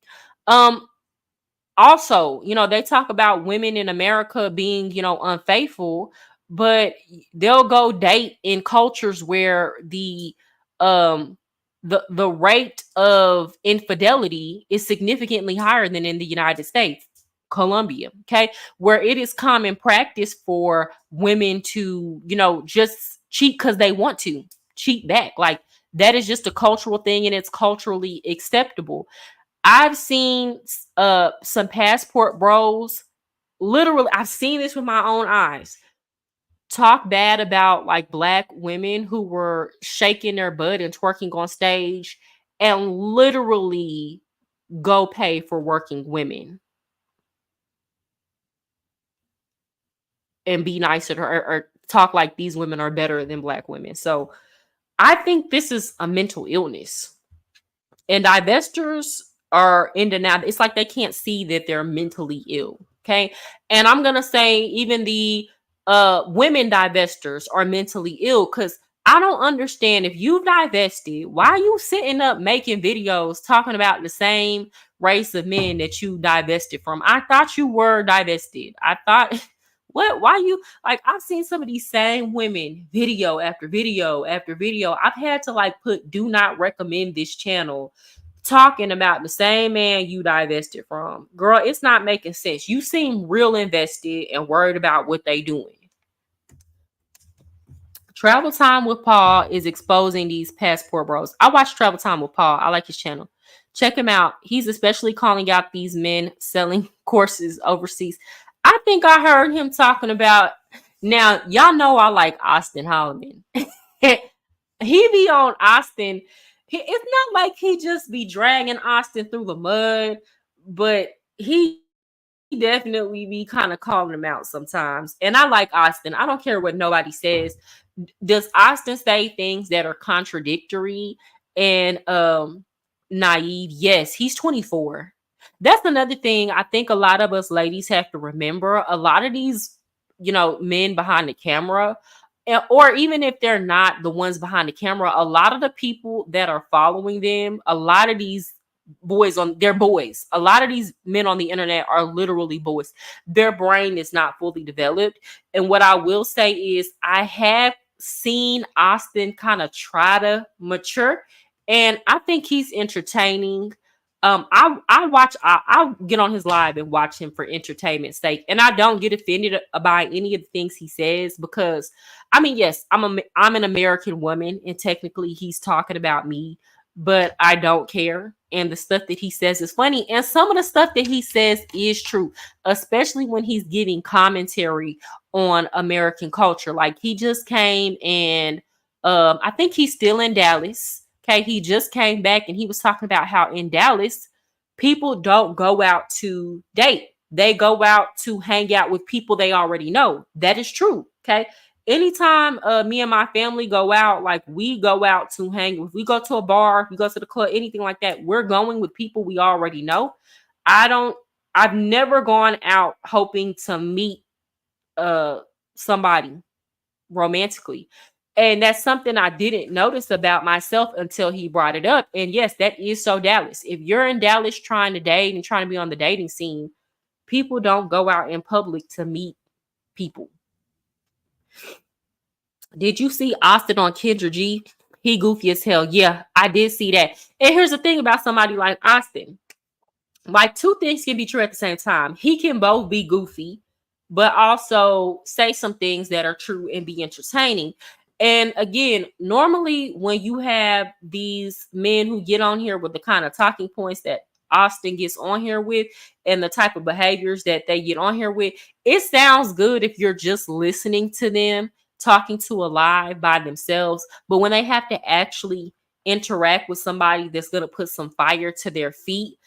S1: Um, Also, they talk about women in America being, unfaithful, but they'll go date in cultures where um the rate of infidelity is significantly higher than in the United States. Colombia, okay, where it is common practice for women to, just cheat because they want to cheat back. Like, that is just a cultural thing and it's culturally acceptable. I've seen some passport bros literally, I've seen this with my own eyes. Talk bad about like black women who were shaking their butt and twerking on stage, and literally go pay for working women and be nice to her, or talk like these women are better than black women. So I think this is a mental illness. And divestors are in denial. It's like they can't see that they're mentally ill. Okay. And I'm gonna say even the women divestors are mentally ill, because I don't understand, if you've divested, why are you sitting up making videos talking about the same race of men that you divested from? I thought you were divested. I thought what, why you, like, I've seen some of these same women video after video after video. I've had to like put do not recommend this channel, talking about the same man you divested from. Girl, it's not making sense. You seem real invested and worried about what they doing. Travel Time with Paul is exposing these passport bros. I watch Travel Time with Paul. I like his channel. Check him out. He's especially calling out these men selling courses overseas. I think I heard him talking about, now y'all know I like Austin Holloman. He be on Austin. It's not like he just be dragging Austin through the mud, but he definitely be kind of calling him out sometimes. And I like Austin. I don't care what nobody says. Does Austin say things that are contradictory and naive? Yes, he's 24. That's another thing I think a lot of us ladies have to remember. A lot of these, men behind the camera, or even if they're not the ones behind the camera, a lot of the people that are following them, a lot of these they're boys. A lot of these men on the internet are literally boys. Their brain is not fully developed. And what I will say is, I have seen Austin kind of try to mature, and I think he's entertaining. I get on his live and watch him for entertainment's sake, and I don't get offended by any of the things he says, because I mean, yes, I'm an American woman, and technically he's talking about me, but I don't care. And the stuff that he says is funny, and some of the stuff that he says is true, especially when he's giving commentary on American culture. Like, he just came, and I think he's still in Dallas. Okay, he just came back, and he was talking about how in Dallas people don't go out to date. They go out to hang out with people they already know. That is true. Okay. Anytime me and my family go out, like, we go out to hang. If we go to a bar, if we go to the club, anything like that, we're going with people we already know. I've never gone out hoping to meet somebody romantically. And that's something I didn't notice about myself until he brought it up. And yes, that is so Dallas. If you're in Dallas trying to date and trying to be on the dating scene, people don't go out in public to meet people. Did you see Austin on Kendra G? He goofy as hell. Yeah, I did see that. And here's the thing about somebody like Austin. Like, two things can be true at the same time. He can both be goofy, but also say some things that are true and be entertaining. And again, normally when you have these men who get on here with the kind of talking points that Austin gets on here with, and the type of behaviors that they get on here with, it sounds good if you're just listening to them talking to a live by themselves. But when they have to actually interact with somebody that's going to put some fire to their feet,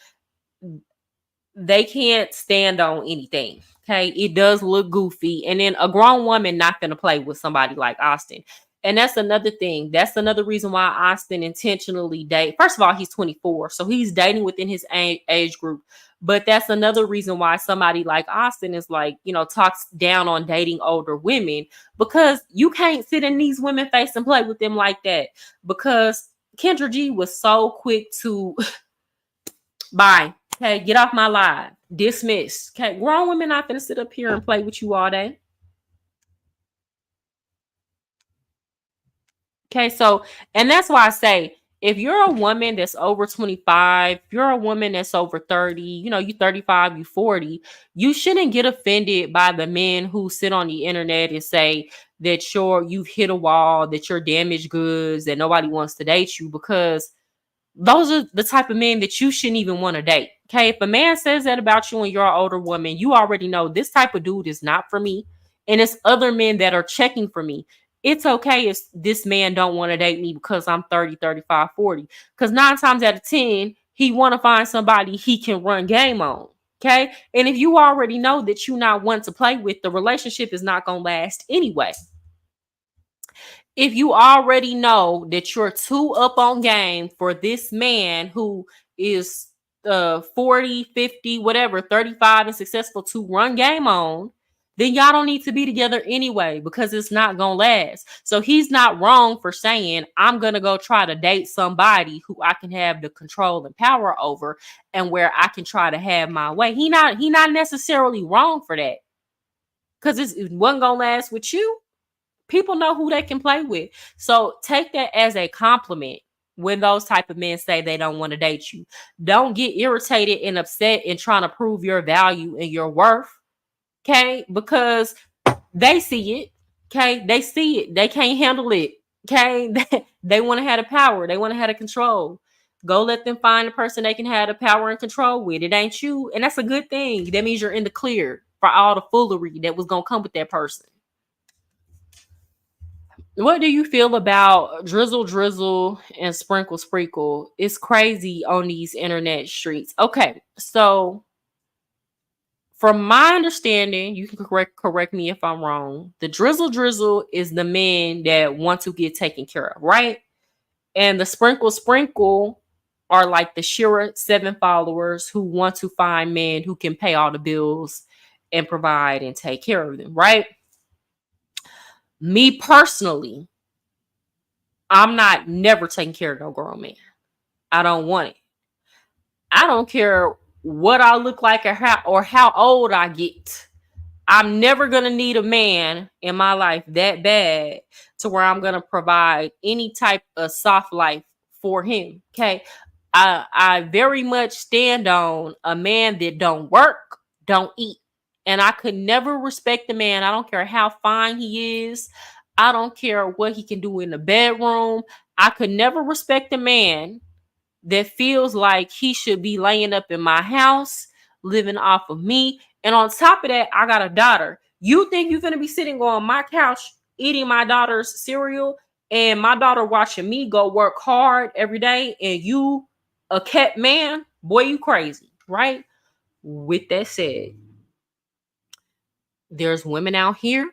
S1: they can't stand on anything. Okay, it does look goofy, and then a grown woman not gonna play with somebody like Austin. And that's another thing. That's another reason why Austin intentionally date. First of all, he's 24, so he's dating within his age group. But that's another reason why somebody like Austin is like, talks down on dating older women, because you can't sit in these women face and play with them like that. Because Kendra G was so quick to bye. Okay, get off my live. Dismiss. Okay, grown women not gonna sit up here and play with you all day. Okay, so, and that's why I say, if you're a woman that's over 25, if you're a woman that's over 30, you 35, you 40, you shouldn't get offended by the men who sit on the internet and say that you've hit a wall, that you're damaged goods, that nobody wants to date you, because those are the type of men that you shouldn't even want to date. Okay, if a man says that about you and you're an older woman, you already know this type of dude is not for me. And it's other men that are checking for me. It's okay if this man don't want to date me because I'm 30, 35, 40. Because 9 times out of 10, he want to find somebody he can run game on. Okay. And if you already know that you not one to play with, the relationship is not going to last anyway. If you already know that you're too up on game for this man who is 40, 50, whatever, 35 and successful to run game on, then y'all don't need to be together anyway because it's not going to last. So he's not wrong for saying, I'm going to go try to date somebody who I can have the control and power over and where I can try to have my way. He not necessarily wrong for that because it wasn't going to last with you. People know who they can play with. So take that as a compliment when those type of men say they don't want to date you. Don't get irritated and upset and trying to prove your value and your worth. Okay? Because they see it. Okay? They see it. They can't handle it. Okay? They want to have the power. They want to have the control. Go let them find the person they can have the power and control with. It ain't you. And that's a good thing. That means you're in the clear for all the foolery that was going to come with that person. What do you feel about drizzle, drizzle, and sprinkle, sprinkle? It's crazy on these internet streets. Okay, so from my understanding, you can correct me if I'm wrong. The drizzle, drizzle is the men that want to get taken care of, right? And the sprinkle, sprinkle are like the Shira 7 followers who want to find men who can pay all the bills and provide and take care of them, right? Me personally, I'm not never taking care of no grown man. I don't want it. I don't care what I look like or how old I get. I'm never gonna need a man in my life that bad to where I'm gonna provide any type of soft life for him. Okay. I very much stand on a man that don't work, don't eat. And I could never respect a man. I don't care how fine he is. I don't care what he can do in the bedroom. I could never respect a man that feels like he should be laying up in my house, living off of me. And on top of that, I got a daughter. You think you're going to be sitting on my couch eating my daughter's cereal and my daughter watching me go work hard every day and you a kept man? Boy, you crazy, right? With that said, there's women out here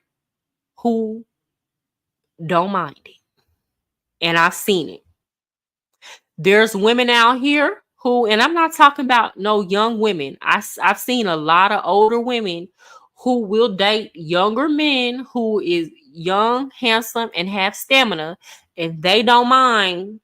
S1: who don't mind it. And I've seen it. There's women out here who, and I'm not talking about no young women. I've seen a lot of older women who will date younger men who is young, handsome, and have stamina, and they don't mind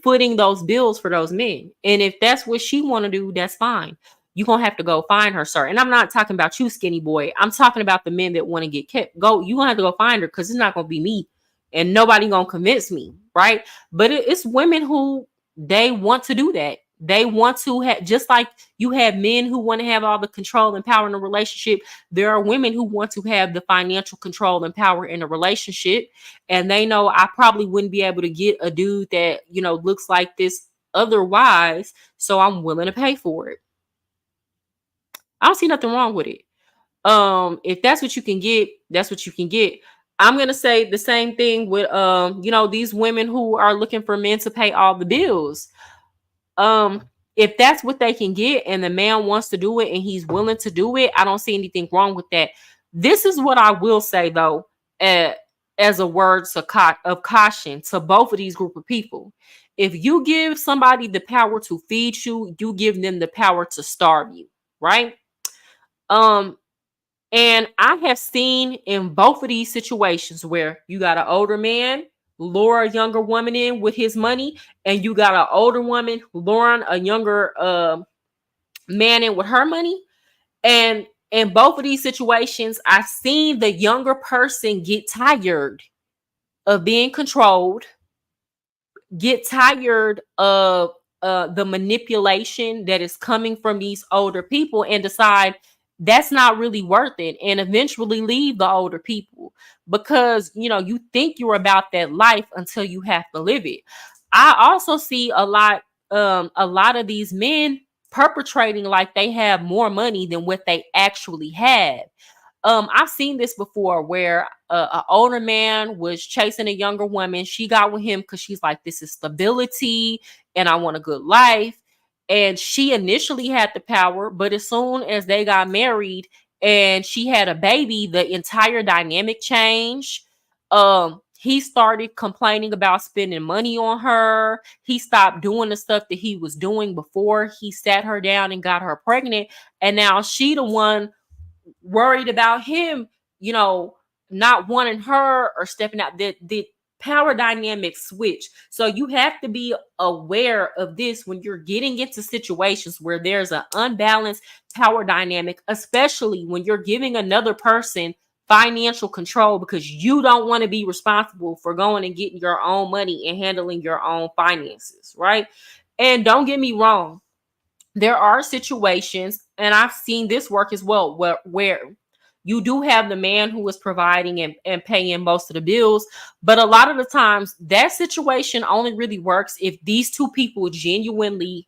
S1: footing those bills for those men. And if that's what she want to do, that's fine. You're gonna have to go find her, sir. And I'm not talking about you, skinny boy. I'm talking about the men that want to get kept. You gonna have to go find her because it's not gonna be me, and nobody gonna convince me, right? But it's women who they want to do that. They want to have, just like you have men who want to have all the control and power in a relationship. There are women who want to have the financial control and power in a relationship. And they know I probably wouldn't be able to get a dude that, looks like this otherwise. So I'm willing to pay for it. I don't see nothing wrong with it. If that's what you can get, that's what you can get. I'm gonna say the same thing with these women who are looking for men to pay all the bills. If that's what they can get and the man wants to do it and he's willing to do it, I don't see anything wrong with that. This is what I will say though, as a word of caution to both of these group of people. If you give somebody the power to feed you, you give them the power to starve you, right? Um, and I have seen in both of these situations where you got an older man lure a younger woman in with his money, and you got an older woman luring a younger man in with her money. And in both of these situations, I've seen the younger person get tired of being controlled, get tired of the manipulation that is coming from these older people and decide that's not really worth it and eventually leave the older people because you think you're about that life until you have to live it. I also see a lot of these men perpetrating like they have more money than what they actually have. I've seen this before where an older man was chasing a younger woman. She got with him because she's like, this is stability and I want a good life. And she initially had the power, but as soon as they got married and she had a baby, the entire dynamic changed. He started complaining about spending money on her. He stopped doing the stuff that he was doing before he sat her down and got her pregnant. And now she the one worried about him, you know, not wanting her or stepping out. The power dynamic switch. So you have to be aware of this when you're getting into situations where there's an unbalanced power dynamic, especially when you're giving another person financial control because you don't want to be responsible for going and getting your own money and handling your own finances, right? And don't get me wrong, there are situations, and I've seen this work as well, where you do have the man who is providing and paying most of the bills. But a lot of the times that situation only really works if these two people genuinely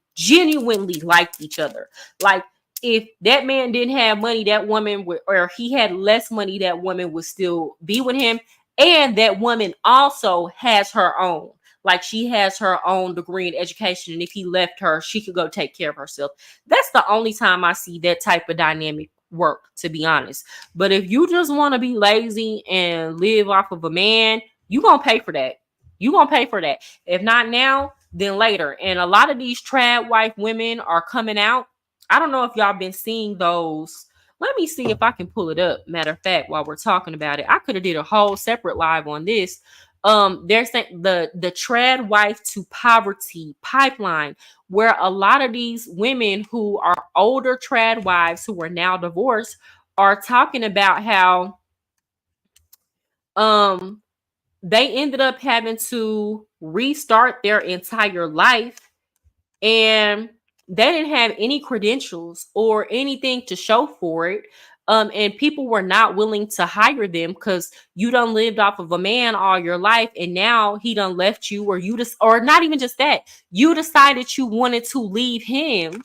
S1: like each other. Like, if that man didn't have money, that woman would, or he had less money, that woman would still be with him. And that woman also has her own. Like, she has her own degree in education, and if he left her, she could go take care of herself. That's the only time I see that type of dynamic work, to be honest. But if you just want to be lazy and live off of a man, you gonna pay for that. You gonna pay for that. If not now, then later. And a lot of these trad wife women are coming out. I don't know if y'all been seeing those. Let me see if I can pull it up. Matter of fact, while we're talking about it, I could have did a whole separate live on this. They're saying the trad wife to poverty pipeline, where a lot of these women who are older trad wives who are now divorced are talking about how um they ended up having to restart their entire life, and they didn't have any credentials or anything to show for it. And people were not willing to hire them because you done lived off of a man all your life, and now he done left you, or you just, or not even just that, you decided you wanted to leave him,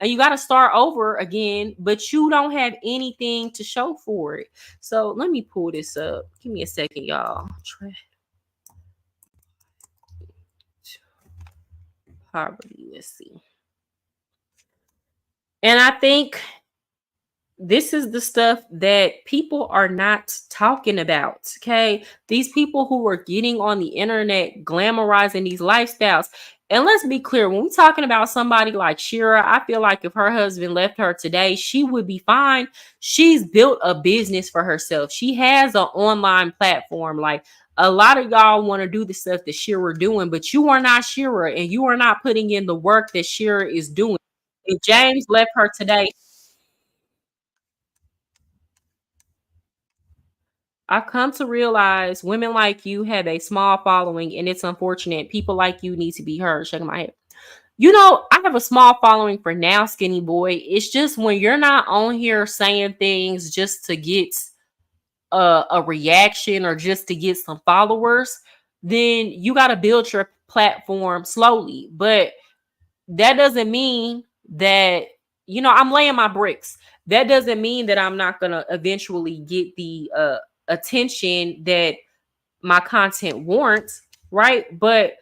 S1: and you got to start over again, but you don't have anything to show for it. So let me pull this up. Give me a second, y'all. Poverty. Let's see. And I think this is the stuff that people are not talking about. Okay. These people who are getting on the internet glamorizing these lifestyles. And let's be clear, when we're talking about somebody like Shira, I feel like if her husband left her today, she would be fine. She's built a business for herself. She has an online platform. Like, a lot of y'all want to do the stuff that Shira doing, but you are not Shira, and you are not putting in the work that Shira is doing. If James left her today, I've come to realize women like you have a small following, and it's unfortunate. People like you need to be heard. Shaking my head. You know, I have a small following for now, skinny boy. It's just when you're not on here saying things just to get a reaction or just to get some followers, then you got to build your platform slowly. But that doesn't mean that, I'm laying my bricks. That doesn't mean that I'm not gonna eventually get the attention that my content warrants, right? But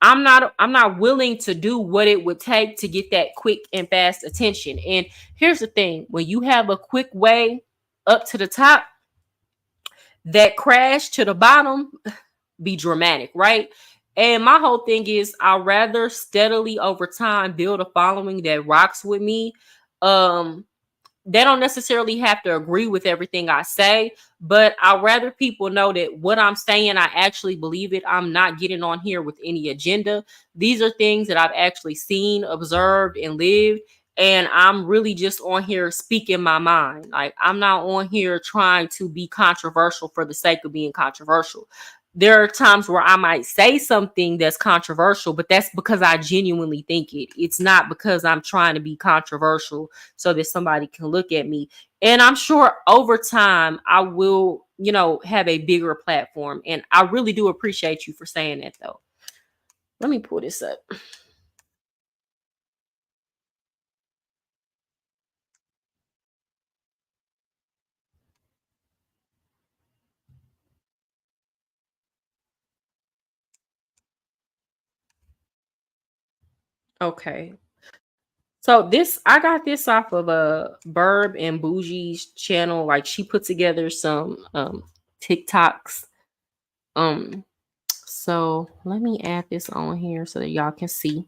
S1: I'm not willing to do what it would take to get that quick and fast attention. And here's the thing: when you have a quick way up to the top, that crash to the bottom be dramatic, right? And my whole thing is I'd rather steadily over time build a following that rocks with me. Um, they don't necessarily have to agree with everything I say, but I'd rather people know that what I'm saying, I actually believe it. I'm not getting on here with any agenda. These are things that I've actually seen, observed, and lived. And I'm really just on here speaking my mind. Like, I'm not on here trying to be controversial for the sake of being controversial. There are times where I might say something that's controversial, but that's because I genuinely think it. It's not because I'm trying to be controversial so that somebody can look at me. And I'm sure over time I will, have a bigger platform. And I really do appreciate you for saying that, though. Let me pull this up. Okay. So this I got this off of a Burb and Bougie's channel. Like she put together some TikToks. Um so let me add this on here so that y'all can see.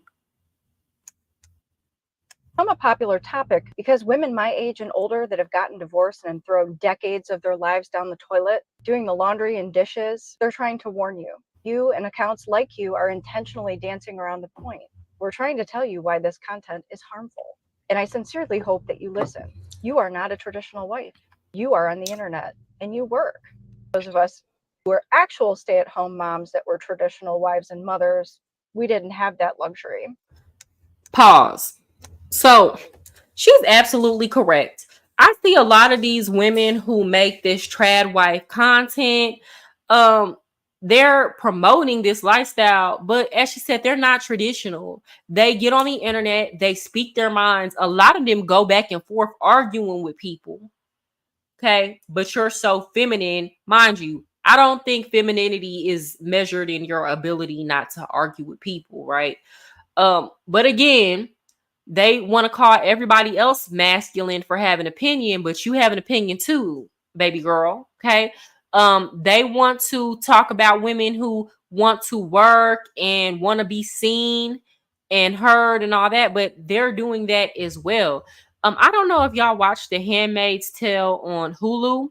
S2: I'm a popular topic because women my age and older that have gotten divorced and thrown decades of their lives down the toilet, doing the laundry and dishes, they're trying to warn you. You and accounts like you are intentionally dancing around the point. We're trying to tell you why this content is harmful. And I sincerely hope that you listen. You are not a traditional wife. You are on the internet and you work. Those of us who were actual stay at home moms that were traditional wives and mothers, we didn't have that luxury.
S1: Pause. So she's absolutely correct. I see a lot of these women who make this trad wife content. Um, they're promoting this lifestyle, but as she said, they're not traditional. They get on the internet, they speak their minds. A lot of them go back and forth arguing with people. Okay, but you're so feminine, mind you. I don't think femininity is measured in your ability not to argue with people, right? But again, they want to call everybody else masculine for having opinion, but you have an opinion too, baby girl. Okay. They want to talk about women who want to work and want to be seen and heard and all that, but they're doing that as well. I don't know if y'all watched The Handmaid's Tale on Hulu,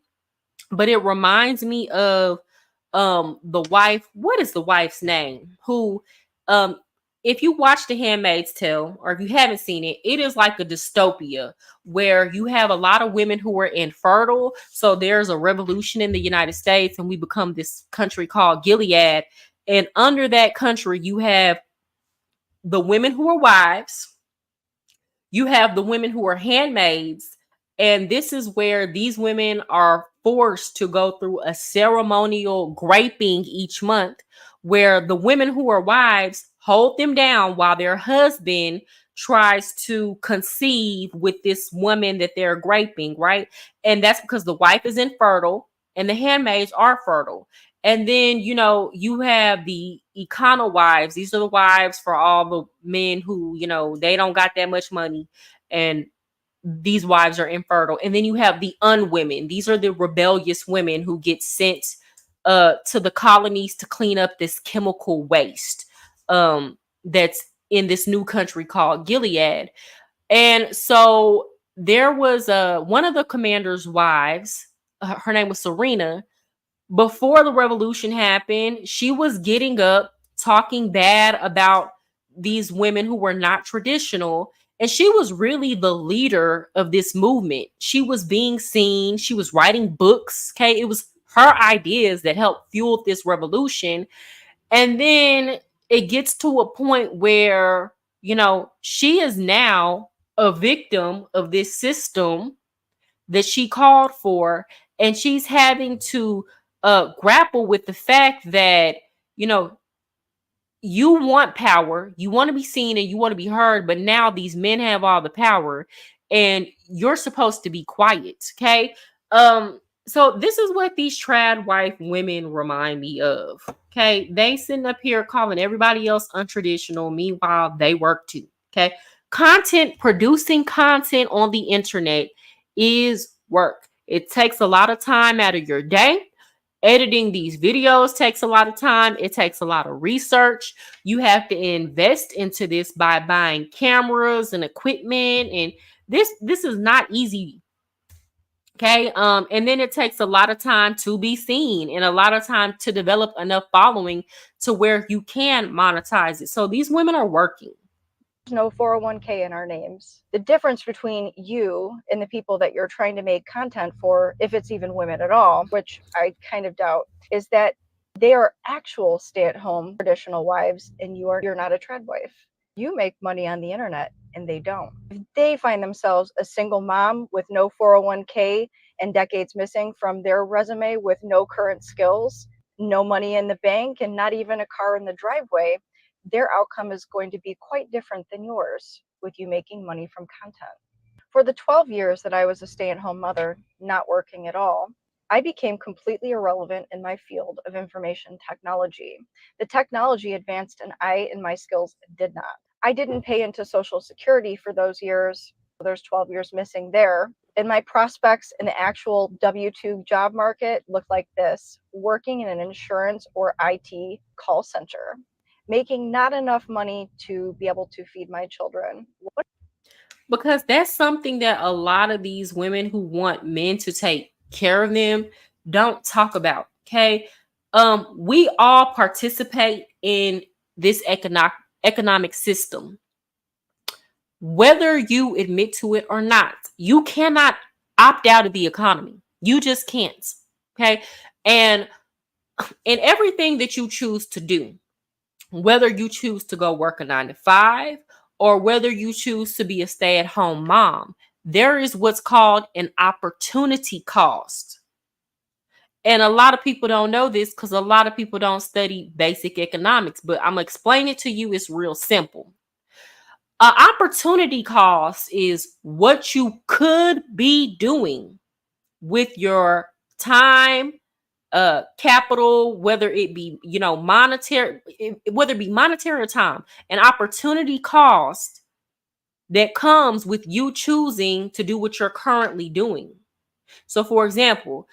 S1: but it reminds me of the wife. What is the wife's name? Who um if you watch The Handmaid's Tale, or if you haven't seen it, it is like a dystopia where you have a lot of women who are infertile. So there's a revolution in the United States, and we become this country called Gilead. And under that country, you have the women who are wives, you have the women who are handmaids, and this is where these women are forced to go through a ceremonial graping each month, where the women who are wives hold them down while their husband tries to conceive with this woman that they're graping, right? And that's because the wife is infertile and the handmaids are fertile. And then, you have the econo wives. These are the wives for all the men who, they don't got that much money, and these wives are infertile. And then you have the unwomen. These are the rebellious women who get sent to the colonies to clean up this chemical waste that's in this new country called Gilead. And so there was one of the commander's wives, her name was Serena. Before the revolution happened, she was getting up, talking bad about these women who were not traditional. And she was really the leader of this movement. She was being seen, she was writing books. Okay. It was her ideas that helped fuel this revolution. And then it gets to a point where, she is now a victim of this system that she called for, and she's having to grapple with the fact that, you know you want power, you want to be seen, and you want to be heard, but now these men have all the power, and you're supposed to be quiet. Okay. So this is what these trad wife women remind me of. Okay, they sitting up here calling everybody else untraditional, meanwhile they work too. Okay, producing content on the internet is work. It takes a lot of time out of your day. Editing these videos takes a lot of time. It takes a lot of research. You have to invest into this by buying cameras and equipment, and this is not easy. Okay. And then it takes a lot of time to be seen and a lot of time to develop enough following to where you can monetize it. So these women are working.
S2: There's no 401k in our names. The difference between you and the people that you're trying to make content for, if it's even women at all, which I kind of doubt, is that they are actual stay-at-home traditional wives and you're not a trad wife. You make money on the internet and they don't. If they find themselves a single mom with no 401k and decades missing from their resume with no current skills, no money in the bank, and not even a car in the driveway, their outcome is going to be quite different than yours with you making money from content. For the 12 years that I was a stay-at-home mother, not working at all, I became completely irrelevant in my field of information technology. The technology advanced and I and my skills did not. I didn't pay into Social Security for those years. There's 12 years missing there. And my prospects in the actual W-2 job market looked like this: working in an insurance or IT call center, making not enough money to be able to feed my children.
S1: Because that's something that a lot of these women who want men to take care of them don't talk about. Okay. We all participate in this economic system, whether you admit to it or not. You cannot opt out of the economy. You just can't. Okay. And in everything that you choose to do, whether you choose to go work a 9 to 5 or whether you choose to be a stay-at-home mom, there is what's called an opportunity cost. And a lot of people don't know this because a lot of people don't study basic economics, but I'm going to explain it to you. It's real simple. An opportunity cost is what you could be doing with your time, capital, whether it be, monetary, whether it be monetary or time. An opportunity cost that comes with you choosing to do what you're currently doing. So for example,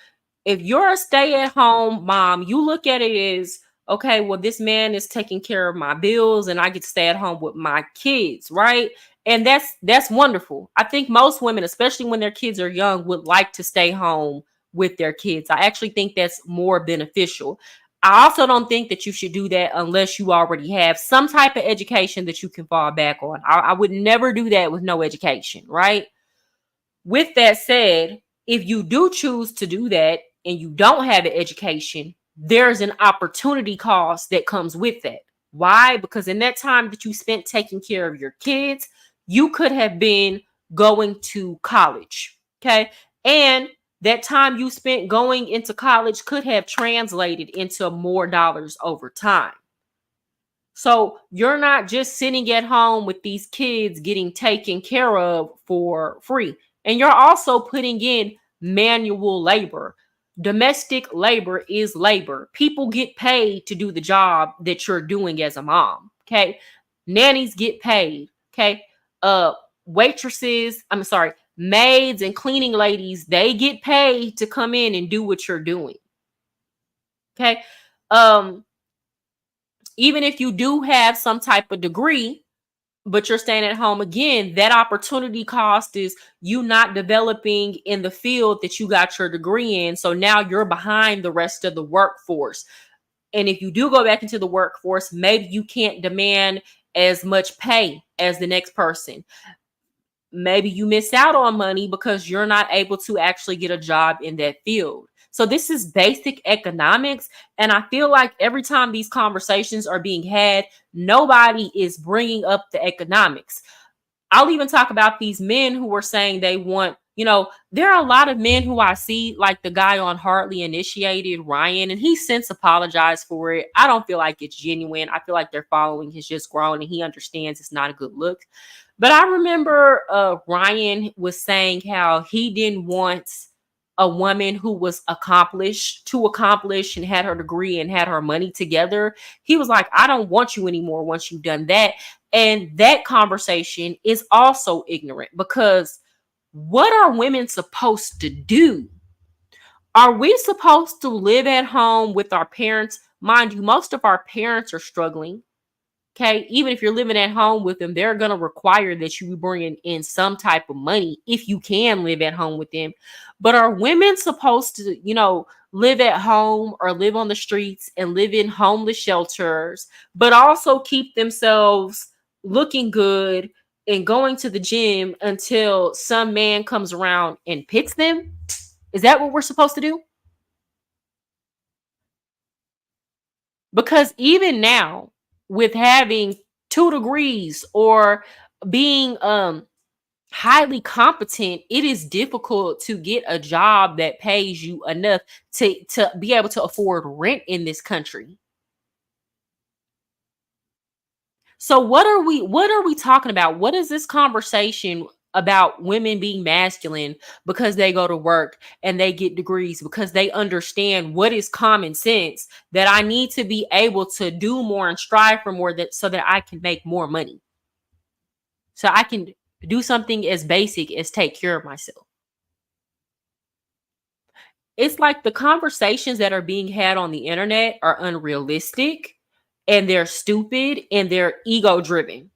S1: if you're a stay-at-home mom, you look at it as, okay, well, this man is taking care of my bills and I get to stay at home with my kids, right? And that's wonderful. I think most women, especially when their kids are young, would like to stay home with their kids. I actually think that's more beneficial. I also don't think that you should do that unless you already have some type of education that you can fall back on. I would never do that with no education, right? With that said, if you do choose to do that and you don't have an education, there's an opportunity cost that comes with that. Why? Because in that time that you spent taking care of your kids, you could have been going to college. Okay. And that time you spent going into college could have translated into more dollars over time. So you're not just sitting at home with these kids getting taken care of for free. And you're also putting in manual labor. Domestic labor is labor. People get paid to do the job that you're doing as a mom. Okay. Nannies get paid. Okay. Uh, waitresses, I'm sorry, maids and cleaning ladies, they get paid to come in and do what you're doing. Okay. Um, Even if you do have some type of degree, but you're staying at home, again, that opportunity cost is you not developing in the field that you got your degree in. So now you're behind the rest of the workforce. And if you do go back into the workforce, maybe you can't demand as much pay as the next person. Maybe you miss out on money because you're not able to actually get a job in that field. So this is basic economics. And I feel like every time these conversations are being had, nobody is bringing up the economics. I'll even talk about these men who were saying they want, there are a lot of men who I see, like the guy on Hardly Initiated, Ryan, and he since apologized for it. I don't feel like it's genuine. I feel like their following has just grown and he understands it's not a good look. But I remember Ryan was saying how he didn't want a woman who was accomplished and had her degree and had her money together. He was like, I don't want you anymore once you've done that. And that conversation is also ignorant, because what are women supposed to do? Are we supposed to live at home with our parents? Mind you, most of our parents are struggling. Okay, even if you're living at home with them, they're going to require that you be bringing in some type of money if you can live at home with them. But are women supposed to, live at home or live on the streets and live in homeless shelters, but also keep themselves looking good and going to the gym until some man comes around and picks them? Is that what we're supposed to do? Because even now, with having 2 degrees or being highly competent, it is difficult to get a job that pays you enough to be able to afford rent in this country. So what are we talking about? What is this conversation about women being masculine because they go to work and they get degrees, because they understand what is common sense, that I need to be able to do more and strive for more, that so that I can make more money. so I can do something as basic as take care of myself. It's like the conversations that are being had on the internet are unrealistic and they're stupid and they're ego driven.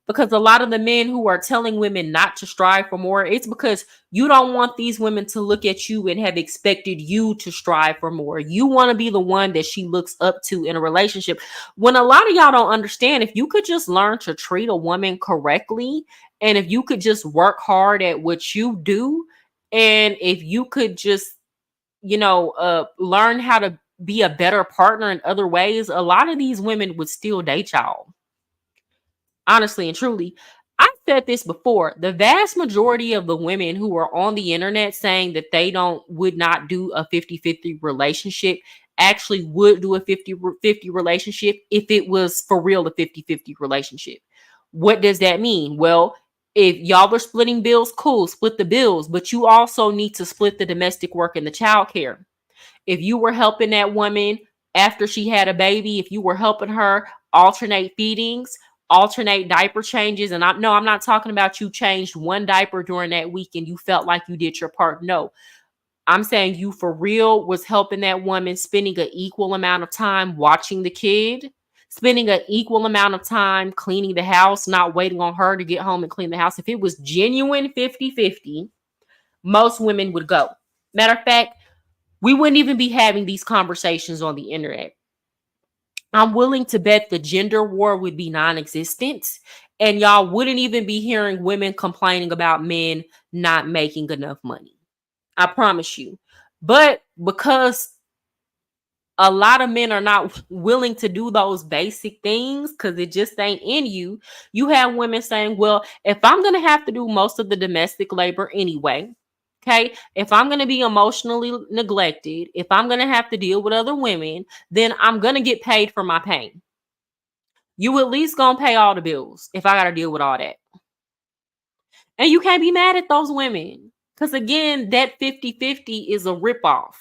S1: Because a lot of the men who are telling women not to strive for more, it's because you don't want these women to look at you and have expected you to strive for more. You want to be the one that she looks up to in a relationship. When a lot of y'all don't understand, if you could just learn to treat a woman correctly, and if you could just work hard at what you do, and if you could just, learn how to be a better partner in other ways, a lot of these women would still date y'all. Honestly and truly, I've said this before. The vast majority of the women who are on the internet saying that they would not do a 50-50 relationship actually would do a 50-50 relationship if it was for real a 50-50 relationship. What does that mean? Well, if y'all were splitting bills, cool, split the bills, but you also need to split the domestic work and the child care. If you were helping that woman after she had a baby, if you were helping her alternate feedings, alternate diaper changes, and I'm not talking about you changed one diaper during that week and you felt like you did your part. No, I'm saying you for real was helping that woman, spending an equal amount of time watching the kid, spending an equal amount of time cleaning the house, not waiting on her to get home and clean the house. If it was genuine 50-50, most women would go. Matter of fact, we wouldn't even be having these conversations on the internet. I'm willing to bet the gender war would be non-existent, and y'all wouldn't even be hearing women complaining about men not making enough money. I promise you. But because a lot of men are not willing to do those basic things because it just ain't in you, you have women saying, well, if I'm going to have to do most of the domestic labor anyway, okay, if I'm going to be emotionally neglected, if I'm going to have to deal with other women, then I'm going to get paid for my pain. You at least going to pay all the bills if I got to deal with all that. And you can't be mad at those women because, again, that 50-50 is a ripoff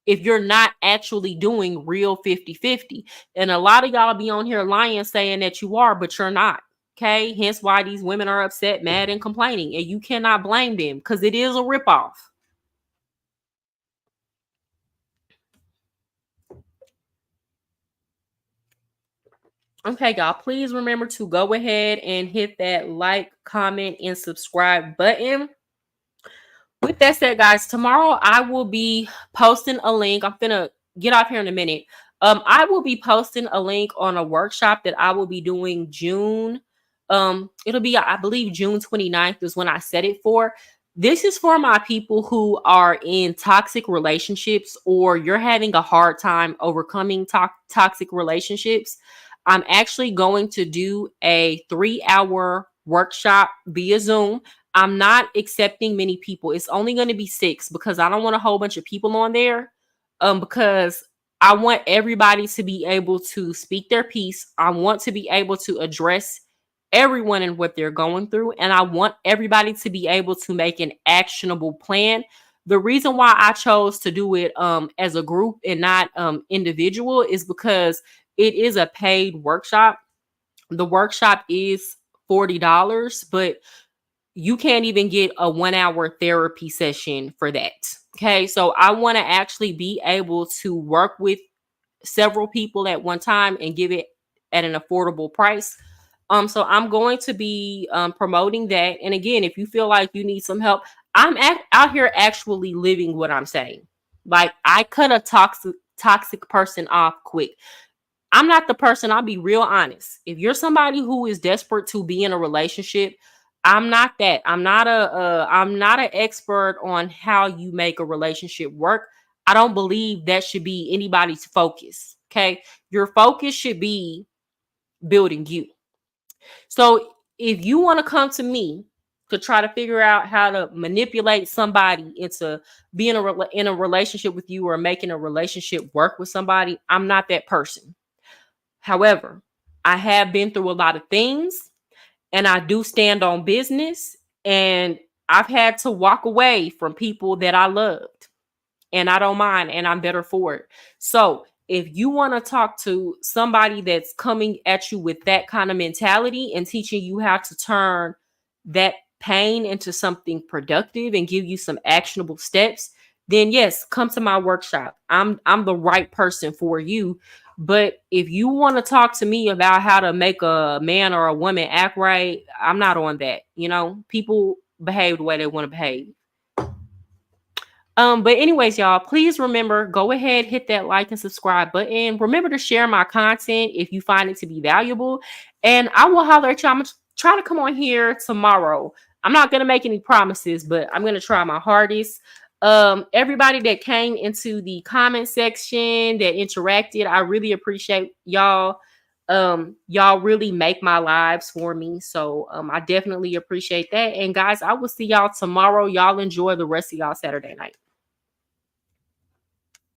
S1: if you're not actually doing real 50-50. And a lot of y'all be on here lying saying that you are, but you're not. Okay. Hence why these women are upset, mad, and complaining. And you cannot blame them because it is a ripoff. Okay, y'all, please remember to go ahead and hit that like, comment, and subscribe button. With that said, guys, tomorrow I will be posting a link. I'm gonna get off here in a minute. I will be posting a link on a workshop that I will be doing June. It'll be, I believe, June 29th is when I set it for. This is for my people who are in toxic relationships or you're having a hard time overcoming toxic relationships. I'm actually going to do a 3-hour workshop via Zoom. I'm not accepting many people. It's only going to be 6 because I don't want a whole bunch of people on there. Because I want everybody to be able to speak their piece. I want to be able to address everyone and what they're going through. And I want everybody to be able to make an actionable plan. The reason why I chose to do it as a group and not individual is because it is a paid workshop. The workshop is $40, but you can't even get a 1-hour therapy session for that. Okay. So I want to actually be able to work with several people at one time and give it at an affordable price. So I'm going to be promoting that. And again, if you feel like you need some help, I'm out here actually living what I'm saying. Like I cut a toxic person off quick. I'm not the person, I'll be real honest. If you're somebody who is desperate to be in a relationship, I'm not that. I'm not an expert on how you make a relationship work. I don't believe that should be anybody's focus. Okay? Your focus should be building you. So if you want to come to me to try to figure out how to manipulate somebody into being in a relationship with you or making a relationship work with somebody, I'm not that person. However, I have been through a lot of things and I do stand on business, and I've had to walk away from people that I loved and I don't mind, and I'm better for it. So if you want to talk to somebody that's coming at you with that kind of mentality and teaching you how to turn that pain into something productive and give you some actionable steps, then yes, come to my workshop. I'm the right person for you. But if you want to talk to me about how to make a man or a woman act right, I'm not on that. People behave the way they want to behave. But anyways, y'all, please remember, go ahead, hit that like and subscribe button. Remember to share my content if you find it to be valuable. And I will holler at y'all. I'm gonna try to come on here tomorrow. I'm not gonna make any promises, but I'm gonna try my hardest. Everybody that came into the comment section that interacted, I really appreciate y'all. Y'all really make my lives for me. So I definitely appreciate that. And guys, I will see y'all tomorrow. Y'all enjoy the rest of y'all Saturday night.